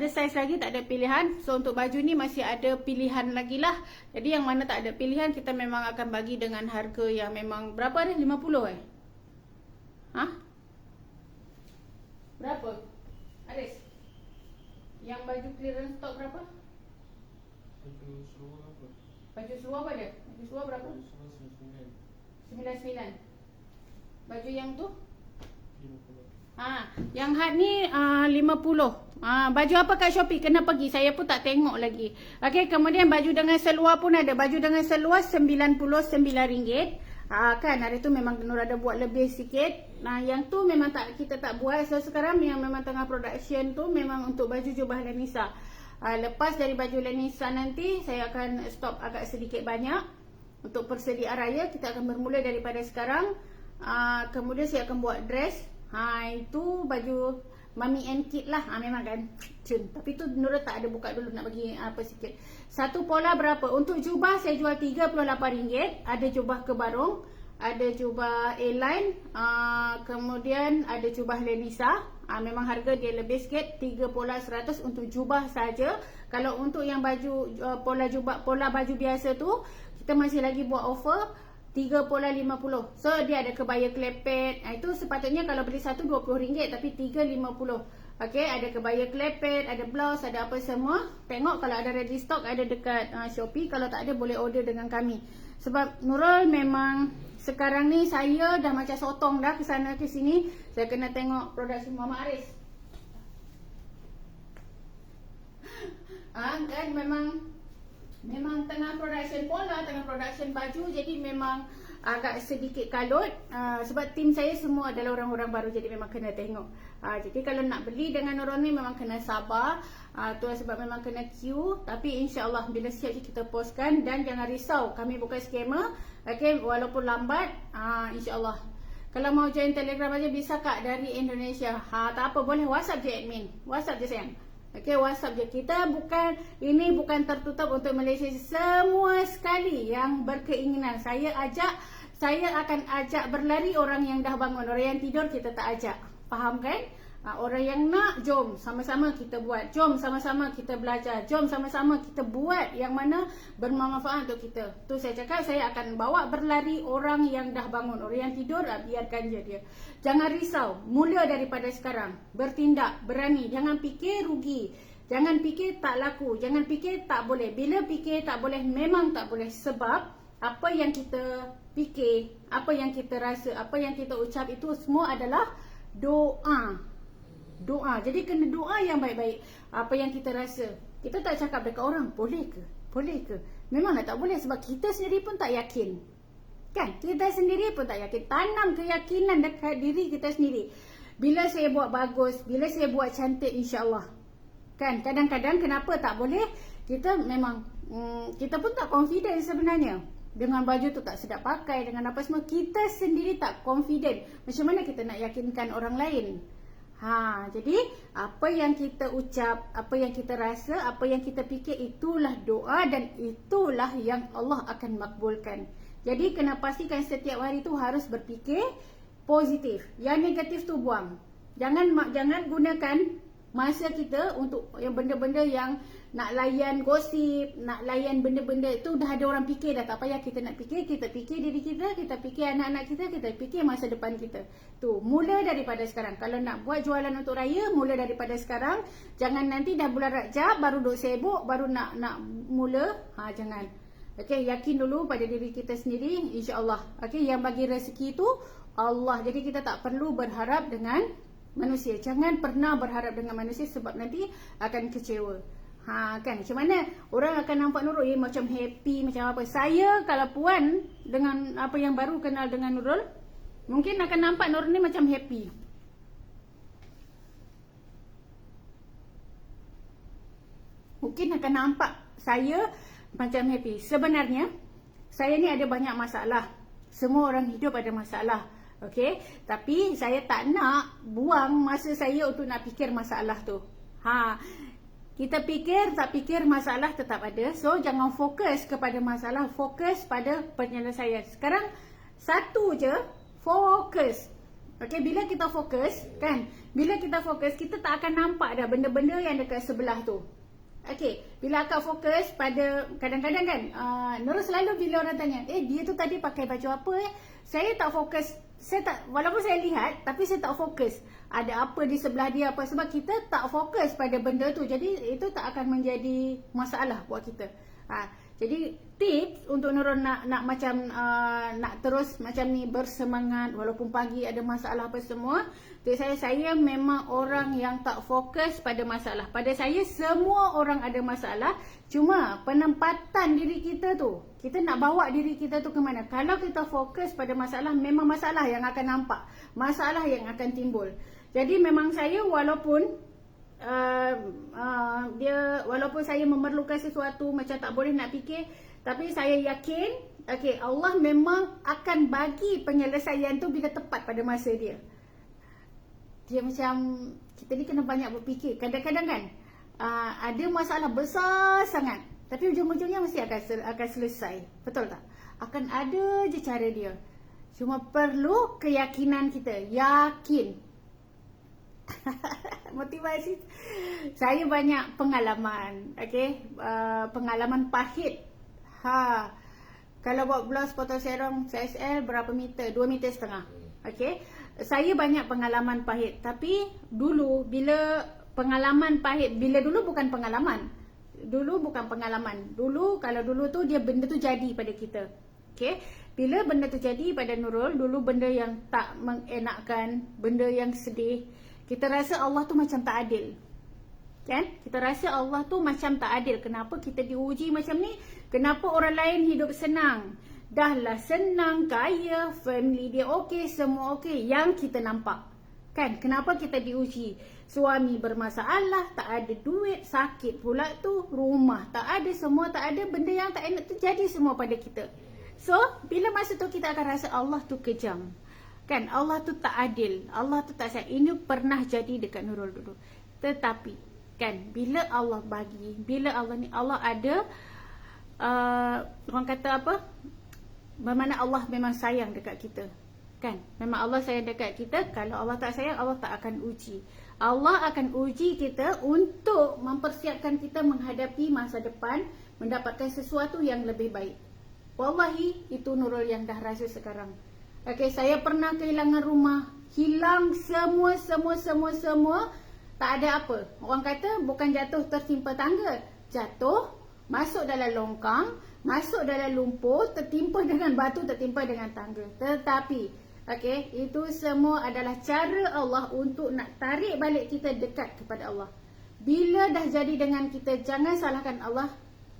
size lagi, tak ada pilihan. So untuk baju ni masih ada pilihan lagi lah. Jadi yang mana tak ada pilihan kita memang akan bagi dengan harga yang memang berapa ni? 50 Berapa? Aris? Yang baju clearance stock berapa? Baju seluar apa? Baju seluar apa dia? Baju seluar berapa? Baju seluar 99. Baju yang tu? 50. Yang had ni 50. Baju apa kat Shopee? Kena pergi. Saya pun tak tengok lagi. Okey, kemudian baju dengan seluar pun ada. Baju dengan seluar RM99. Kan hari tu memang Nur ada buat lebih sikit. Yang tu memang kita tak buat. So sekarang yang memang tengah production tu memang untuk baju jubah Lenisa. Lepas dari baju Lenisa nanti saya akan stop agak sedikit banyak untuk persediaan raya. Kita akan bermula daripada sekarang. Kemudian saya akan buat dress. Itu baju Mami and Kid lah. Memang kan tapi tu Nurul tak ada buka dulu, nak bagi apa sikit. Satu pola berapa? Untuk jubah saya jual RM38. Ada jubah kebarung, ada jubah A-line, kemudian ada jubah Lenisa. Memang harga dia lebih sikit, 3 pola 100 untuk jubah saja. Kalau untuk yang baju pola baju biasa tu kita masih lagi buat offer 3 pola 50. So dia ada kebaya klepet. Itu sepatutnya kalau beli satu RM20 tapi 3 50. Okey, ada kebaya klepet, ada blouse, ada apa semua. Tengok kalau ada ready stock ada dekat Shopee. Kalau tak ada boleh order dengan kami. Sebab Nurul memang sekarang ni saya dah macam sotong dah ke sana ke sini. Saya kena tengok produk semua. Mak Aris. Kan memang tengah production pola, tengah production baju, jadi memang agak sedikit kalut. Sebab tim saya semua adalah orang-orang baru, jadi memang kena tengok. Jadi kalau nak beli dengan orang ni memang kena sabar. Tu sebab memang kena queue. Tapi insyaAllah bila siap kita postkan. Dan jangan risau, kami bukan scammer. Okay, walaupun lambat, insyaAllah. Kalau mau join Telegram aja bisa kak, dari Indonesia. Tak apa, boleh WhatsApp je admin. WhatsApp je sayang. Okey, WhatsApp je. Ini bukan tertutup untuk Malaysia. Semua sekali yang berkeinginan saya akan ajak berlari orang yang dah bangun. Orang yang tidur kita tak ajak. Faham kan? Orang yang nak, jom sama-sama kita buat. Jom sama-sama kita belajar. Jom sama-sama kita buat yang mana bermanfaat untuk kita. Tu saya cakap, saya akan bawa berlari orang yang dah bangun. Orang yang tidur, biarkan je dia. Jangan risau. Mula daripada sekarang. Bertindak, berani. Jangan fikir rugi. Jangan fikir tak laku. Jangan fikir tak boleh. Bila fikir tak boleh, memang tak boleh. Sebab apa yang kita fikir, apa yang kita rasa, apa yang kita ucap itu semua adalah doa. Doa. Jadi kena doa yang baik-baik. Apa yang kita rasa. Kita tak cakap dekat orang, boleh ke? Boleh ke? Memanglah tak boleh sebab kita sendiri pun tak yakin. Kan? Kita sendiri pun tak yakin. Tanam keyakinan dekat diri kita sendiri. Bila saya buat bagus, bila saya buat cantik, insya-Allah. Kan? Kadang-kadang kenapa tak boleh? Kita memang kita pun tak confident sebenarnya. Dengan baju tu tak sedap pakai, dengan apa semua, kita sendiri tak confident. Macam mana kita nak yakinkan orang lain? Jadi apa yang kita ucap, apa yang kita rasa, apa yang kita fikir, itulah doa dan itulah yang Allah akan makbulkan. Jadi kena pastikan setiap hari tu harus berfikir positif. Yang negatif tu buang. Jangan gunakan masa kita untuk yang benda-benda yang nak layan gosip, nak layan benda-benda itu dah ada orang fikir dah. Tak payah kita nak fikir, kita fikir diri kita, kita fikir anak-anak kita, kita fikir masa depan kita. Tu, mula daripada sekarang. Kalau nak buat jualan untuk raya, mula daripada sekarang. Jangan nanti dah bulan Rajab baru duk sibuk, baru nak mula. Jangan. Okey, yakin dulu pada diri kita sendiri, insya-Allah. Okey, yang bagi rezeki tu Allah. Jadi kita tak perlu berharap dengan manusia. Jangan pernah berharap dengan manusia sebab nanti akan kecewa. Kan, macam mana orang akan nampak Nurul macam happy, macam apa. Saya kalau puan dengan apa yang baru kenal dengan Nurul, mungkin akan nampak Nurul ni macam happy. Mungkin akan nampak saya macam happy. Sebenarnya saya ni ada banyak masalah. Semua orang hidup ada masalah. Okey, tapi saya tak nak buang masa saya untuk nak fikir masalah tu. Kita fikir, tak fikir, masalah tetap ada. So, jangan fokus kepada masalah. Fokus pada penyelesaian. Sekarang, satu je, fokus. Okay, bila kita fokus, kan? Bila kita fokus, kita tak akan nampak dah benda-benda yang dekat sebelah tu. Okay, bila akak fokus pada, kadang-kadang kan, Nurul selalu bila orang tanya, dia tu tadi pakai baju apa Saya tak fokus. Walaupun saya lihat, tapi saya tak fokus ada apa di sebelah dia, apa sebab kita tak fokus pada benda tu. Jadi itu tak akan menjadi masalah buat kita. Jadi tips untuk Nurul nak macam nak terus macam ni bersemangat walaupun pagi ada masalah apa semua. Tips saya memang orang yang tak fokus pada masalah. Pada saya semua orang ada masalah, cuma penempatan diri kita tu, kita nak bawa diri kita tu ke mana. Kalau kita fokus pada masalah, memang masalah yang akan nampak, masalah yang akan timbul. Jadi memang saya walaupun walaupun saya memerlukan sesuatu macam tak boleh nak fikir, tapi saya yakin Allah memang akan bagi penyelesaian tu bila tepat pada masa dia. Dia macam kita ni kena banyak berfikir. Kadang-kadang kan ada masalah besar sangat, tapi ujung-ujungnya mesti akan selesai. Betul tak? Akan ada je cara dia. Cuma perlu keyakinan kita. Yakin. Motivasi. Saya banyak pengalaman. Pengalaman pahit. Kalau buat blouse potong serong CSL berapa meter? 2,5 meter. Saya banyak pengalaman pahit. Tapi dulu bila pengalaman pahit, dulu bukan pengalaman. Dulu kalau dulu tu benda tu jadi pada kita. Bila benda tu jadi pada Nurul, dulu benda yang tak mengenakkan, benda yang sedih, kita rasa Allah tu macam tak adil. Kan? Kita rasa Allah tu macam tak adil. Kenapa kita diuji macam ni? Kenapa orang lain hidup senang? Dahlah senang, kaya, family dia okey, semua okey. Yang kita nampak. Kan? Kenapa kita diuji? Suami bermasalah, tak ada duit, sakit pula tu, rumah tak ada, semua tak ada, benda yang tak enak terjadi semua pada kita. So, bila masa tu kita akan rasa Allah tu kejam. Kan? Allah tu tak adil. Allah tu tak sayang. Ini pernah jadi dekat Nurul dulu. Tetapi, kan, bila Allah bagi, bila Allah ni, Allah ada, orang kata apa? Bermakna Allah memang sayang dekat kita. Kan? Memang Allah sayang dekat kita. Kalau Allah tak sayang, Allah tak akan uji. Allah akan uji kita untuk mempersiapkan kita menghadapi masa depan, mendapatkan sesuatu yang lebih baik. Wallahi, itu Nurul yang dah rasa sekarang. Saya pernah kehilangan rumah, hilang semua. Tak ada apa. Orang kata bukan jatuh tertimpa tangga. Jatuh, masuk dalam longkang, masuk dalam lumpur, tertimpa dengan batu, tertimpa dengan tangga. Tetapi, Okey, itu semua adalah cara Allah untuk nak tarik balik kita dekat kepada Allah. Bila dah jadi dengan kita, jangan salahkan Allah,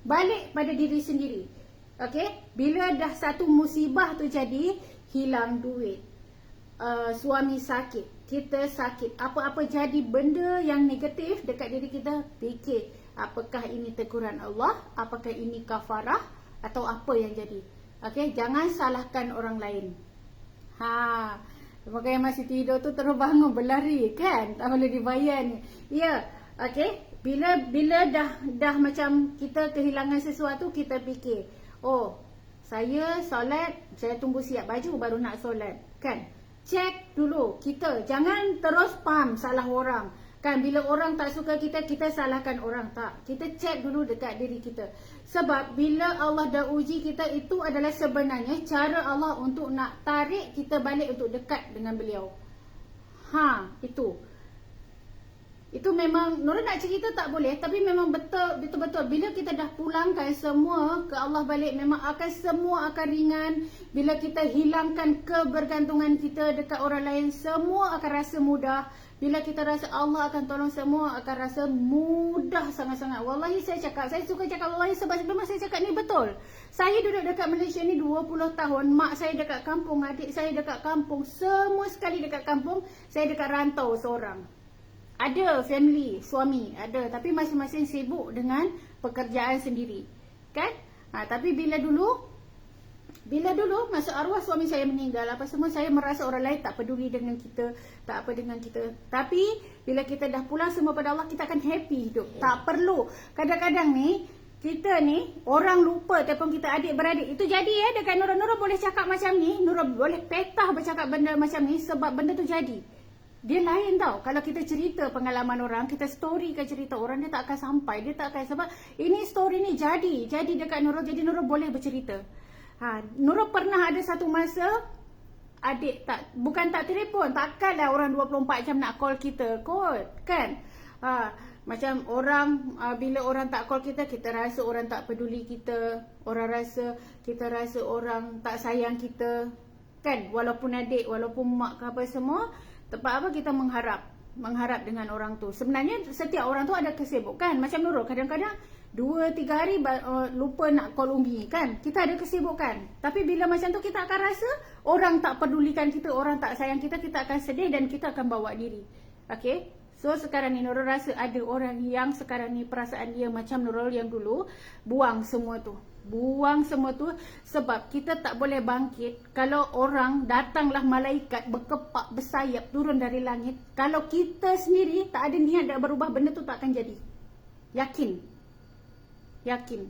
balik pada diri sendiri. Okey, bila dah satu musibah tu jadi, hilang duit, suami sakit, kita sakit, apa-apa jadi benda yang negatif dekat diri kita, fikir, apakah ini teguran Allah, apakah ini kafarah, atau apa yang jadi. Okey, jangan salahkan orang lain. Semoga yang masih tidur tu terus bangun berlari kan, tak boleh dibayar ni. Ya, okey. Bila dah macam kita kehilangan sesuatu, kita fikir, oh, saya solat, saya tunggu siap baju baru nak solat, kan? Cek dulu kita, jangan terus pam salah orang. Kan bila orang tak suka kita, kita salahkan orang, tak. Kita cek dulu dekat diri kita. Sebab bila Allah dah uji kita, itu adalah sebenarnya cara Allah untuk nak tarik kita balik untuk dekat dengan beliau. Itu memang Nurul nak cerita tak boleh, tapi memang betul-betul bila kita dah pulangkan semua ke Allah balik, memang semua akan ringan. Bila kita hilangkan kebergantungan kita dekat orang lain, semua akan rasa mudah. Bila kita rasa Allah akan tolong, semua akan rasa mudah sangat-sangat. Wallahi saya suka cakap wallahi, sebab sebelum saya cakap ni betul. Saya duduk dekat Malaysia ni 20 tahun, mak saya dekat kampung, adik saya dekat kampung, semua sekali dekat kampung, saya dekat rantau seorang. Ada family, suami, ada, tapi masing-masing sibuk dengan pekerjaan sendiri. Kan? Tapi bila dulu masa arwah suami saya meninggal, apa semua, saya merasa orang lain tak peduli dengan kita, tak apa dengan kita. Tapi bila kita dah pulang semua pada Allah, kita akan happy hidup. Tak perlu. Kadang-kadang ni kita ni orang lupa telefon kita adik-beradik. Itu jadi dekat Nurul boleh cakap macam ni, Nurul boleh petah bercakap benda macam ni sebab benda tu jadi. Dia lain tau. Kalau kita cerita pengalaman orang, kita storykan cerita orang, dia tak akan sampai. Dia tak akan, sebab ini story ni jadi dekat Nurul, jadi Nurul boleh bercerita. Nurul pernah ada satu masa adik bukan tak telefon, takkanlah orang 24 jam nak call kita kot, kan? Macam orang, bila orang tak call kita, kita rasa orang tak peduli kita, kita rasa orang tak sayang kita, kan? Walaupun adik, walaupun mak ke apa semua, tempat apa kita mengharap dengan orang tu. Sebenarnya setiap orang tu ada kesibukan. Macam Nurul kadang-kadang 2-3 hari lupa nak call Umi, kan? Kita ada kesibukan. Tapi bila macam tu, kita akan rasa orang tak pedulikan kita, orang tak sayang kita, kita akan sedih dan kita akan bawa diri. Okay? So sekarang ni Nurul rasa ada orang yang sekarang ni perasaan dia macam Nurul yang dulu. Buang semua tu sebab kita tak boleh bangkit kalau orang datanglah malaikat berkepak bersayap turun dari langit. Kalau kita sendiri tak ada niat nak berubah, benda tu tak akan jadi. Yakin.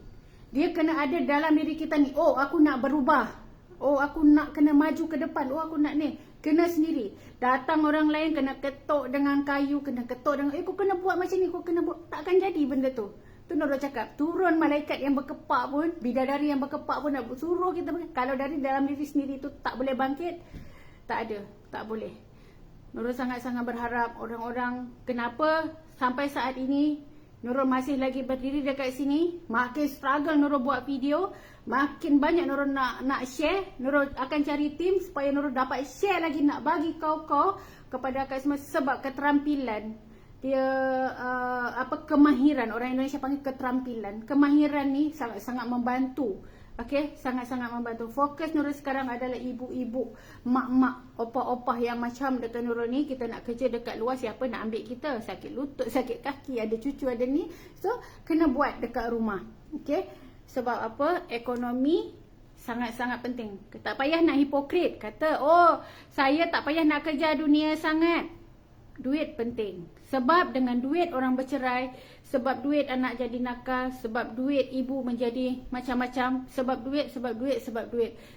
Dia kena ada dalam diri kita ni, oh aku nak berubah, oh aku nak kena maju ke depan, oh aku nak ni. Kena sendiri. Datang orang lain kena ketuk dengan kayu, kena ketuk dengan, kau kena buat macam ni, kau kena buat. Tak akan jadi benda tu. Tu Nurul cakap, turun malaikat yang berkepak pun, bidadari yang berkepak pun nak suruh kita. Kalau dari dalam diri sendiri tu tak boleh bangkit, tak ada, tak boleh. Nurul sangat-sangat berharap orang-orang, kenapa sampai saat ini Nurul masih lagi berdiri dekat sini, makin struggle Nurul buat video, makin banyak Nurul nak share. Nurul akan cari tim supaya Nurul dapat share lagi, nak bagi kau kepada kau semua. Sebab keterampilan dia, kemahiran, orang Indonesia panggil keterampilan. Kemahiran ni sangat-sangat membantu. Okey, sangat-sangat membantu. Fokus Nurul sekarang adalah ibu-ibu, mak-mak, opah-opah yang macam dekat Nurul ni. Kita nak kerja dekat luar, siapa nak ambil kita? Sakit lutut, sakit kaki, ada cucu, ada ni. So, kena buat dekat rumah. Okey, sebab apa? Ekonomi sangat-sangat penting. Tak payah nak hipokrit. Kata, oh, saya tak payah nak kerja dunia sangat. Duit penting. Sebab dengan duit orang bercerai, sebab duit anak jadi nakal, sebab duit ibu menjadi macam-macam, sebab duit.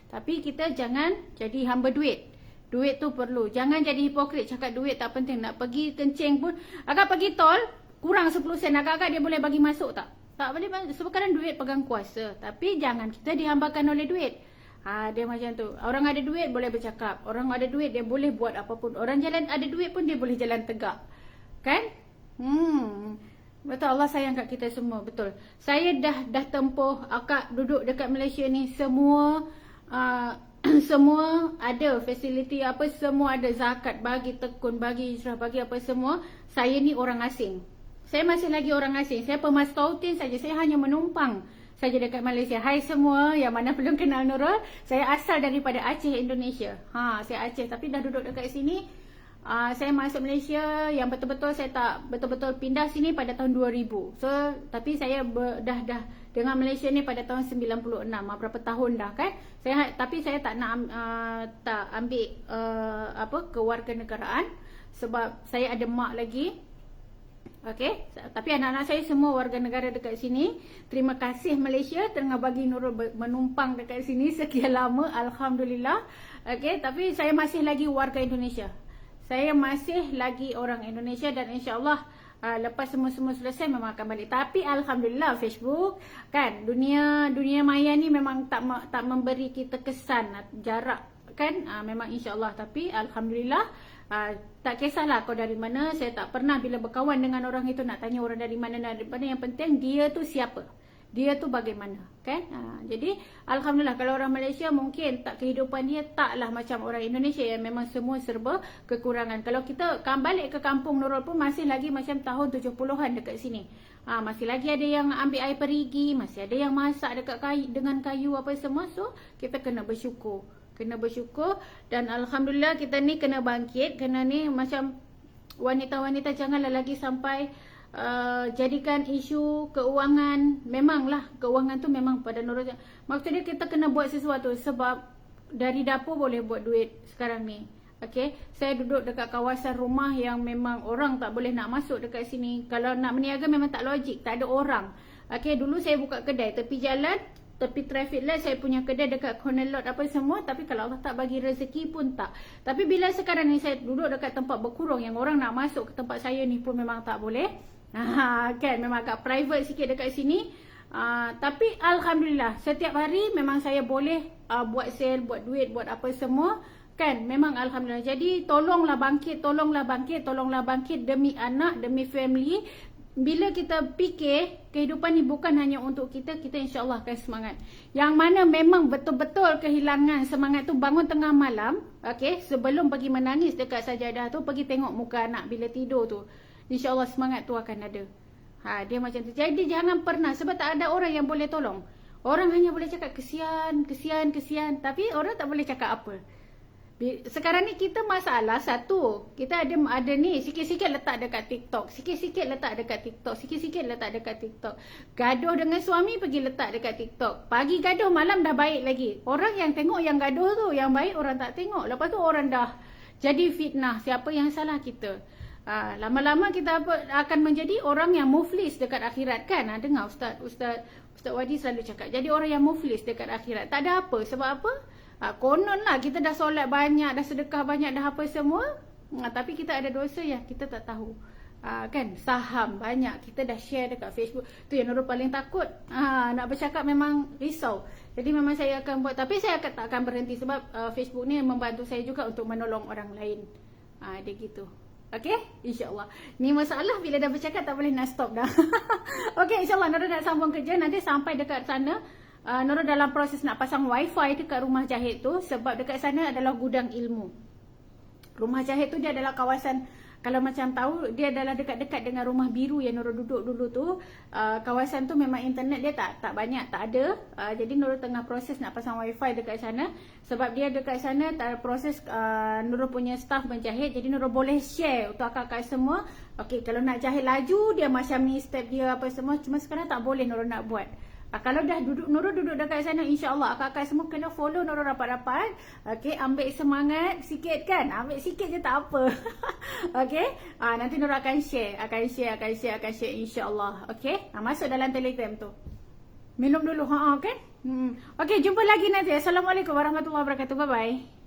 Tapi kita jangan jadi hamba duit. Duit tu perlu. Jangan jadi hipokrit cakap duit tak penting. Nak pergi kencing pun, agak pergi tol kurang 10 sen, agak-agak dia boleh bagi masuk tak? Tak boleh, sebab kadang duit pegang kuasa. Tapi jangan kita dihambakan oleh duit. Dia macam tu. Orang ada duit boleh bercakap. Orang ada duit dia boleh buat apapun. Orang jalan ada duit pun dia boleh jalan tegak. Kan? Betul, Allah sayang kat kita semua. Betul. Saya dah tempuh, akak duduk dekat Malaysia ni, semua semua ada fasiliti apa, semua ada, zakat bagi, tekun bagi, hijrah bagi, apa semua. Saya ni orang asing. Saya masih lagi orang asing. Saya pemastautin saja. Saya hanya menumpang saja dekat Malaysia. Hai semua yang mana belum kenal Nurul, saya asal daripada Aceh, Indonesia. Saya Aceh tapi dah duduk dekat sini. Saya masuk Malaysia yang betul-betul saya tak betul-betul pindah sini pada tahun 2000. So tapi saya dah dengan Malaysia ni pada tahun 96. Berapa tahun dah kan? Tapi saya tak nak tak ambil kewarganegaraan sebab saya ada mak lagi. Okey, tapi anak-anak saya semua warga negara dekat sini. Terima kasih Malaysia tengah bagi Nurul menumpang dekat sini sekian lama, alhamdulillah. Okey, tapi saya masih lagi warga Indonesia. Saya masih lagi orang Indonesia dan insya-Allah lepas semua selesai memang akan balik. Tapi alhamdulillah Facebook kan, dunia maya ni memang tak memberi kita kesan jarak kan, memang insya-Allah. Tapi alhamdulillah tak kisahlah kau dari mana, saya tak pernah bila berkawan dengan orang itu nak tanya orang dari mana, yang penting dia tu siapa, dia tu bagaimana kan. Jadi alhamdulillah kalau orang Malaysia mungkin tak, kehidupan dia taklah macam orang Indonesia yang memang semua serba kekurangan. Kalau kita balik ke kampung Nurul pun masih lagi macam tahun 70-an dekat sini. Masih lagi ada yang ambil air perigi, masih ada yang masak dekat dengan kayu apa semua. So kita kena bersyukur. Dan alhamdulillah kita ni kena bangkit. Kena ni macam wanita-wanita janganlah lagi sampai jadikan isu keuangan. Memanglah keuangan tu memang pada Nurul. Maksudnya kita kena buat sesuatu sebab dari dapur boleh buat duit sekarang ni. Okey, saya duduk dekat kawasan rumah yang memang orang tak boleh nak masuk dekat sini. Kalau nak berniaga memang tak logik, tak ada orang. Okey, dulu saya buka kedai tepi jalan, tepi traffic light, saya punya kedai dekat corner lot apa semua. Tapi kalau Allah tak bagi rezeki pun tak. Tapi bila sekarang ni saya duduk dekat tempat berkurung yang orang nak masuk ke tempat saya ni pun memang tak boleh. Kan memang agak private sikit dekat sini. Tapi alhamdulillah setiap hari memang saya boleh buat sale, buat duit, buat apa semua. Kan memang alhamdulillah. Jadi tolonglah bangkit demi anak, demi family. Bila kita fikir kehidupan ni bukan hanya untuk kita, kita insya-Allah akan semangat. Yang mana memang betul-betul kehilangan semangat tu bangun tengah malam, okey, sebelum pergi menangis dekat sajadah tu, pergi tengok muka anak bila tidur tu. InsyaAllah semangat tu akan ada. Dia macam tu. Jadi jangan pernah, sebab tak ada orang yang boleh tolong. Orang hanya boleh cakap kesian. Tapi orang tak boleh cakap apa. Sekarang ni kita masalah satu, kita ada ni sikit-sikit letak dekat TikTok, sikit-sikit letak dekat TikTok. Gaduh dengan suami pergi letak dekat TikTok. Pagi gaduh, malam dah baik lagi. Orang yang tengok yang gaduh tu, yang baik orang tak tengok. Lepas tu orang dah jadi fitnah, siapa yang salah kita. Lama-lama kita akan menjadi orang yang muflis dekat akhirat kan. Dengar Ustaz Wadi selalu cakap, jadi orang yang muflis dekat akhirat. Tak ada apa, sebab apa? Konon lah kita dah solat banyak, dah sedekah banyak, dah apa semua, tapi kita ada dosa yang kita tak tahu. Kan saham banyak kita dah share dekat Facebook. Tu yang Nurul paling takut. Nak bercakap memang risau. Jadi memang saya akan buat, tapi saya tak akan berhenti sebab Facebook ni membantu saya juga untuk menolong orang lain. Dia gitu. Okey, insya-Allah. Ni masalah bila dah bercakap tak boleh nak stop dah. Okey, insya-Allah Nurul nak sambung kerja, nanti sampai dekat sana. Nurul dalam proses nak pasang wifi dekat rumah jahit tu, sebab dekat sana adalah gudang ilmu. Rumah jahit tu dia adalah kawasan, kalau macam tahu, dia adalah dekat-dekat dengan rumah biru yang Nurul duduk dulu tu. Kawasan tu memang internet dia tak banyak, tak ada. Jadi Nurul tengah proses nak pasang wifi dekat sana. Sebab dia dekat sana proses Nurul punya staff menjahit. Jadi Nurul boleh share untuk akak-akak semua. Okey, kalau nak jahit laju, dia macam ni step dia apa semua. Cuma sekarang tak boleh Nurul nak buat. Kalau dah Nurul duduk dekat sana, insya-Allah akak-akak semua kena follow Nurul rapat-rapat. Okey, ambil semangat sikit kan. Ambil sikit je tak apa. Okey. Nanti Nurul akan share insya-Allah. Okey. Masuk dalam Telegram tu. Minum dulu kan. Okey, jumpa lagi nanti. Assalamualaikum warahmatullahi wabarakatuh. Bye bye.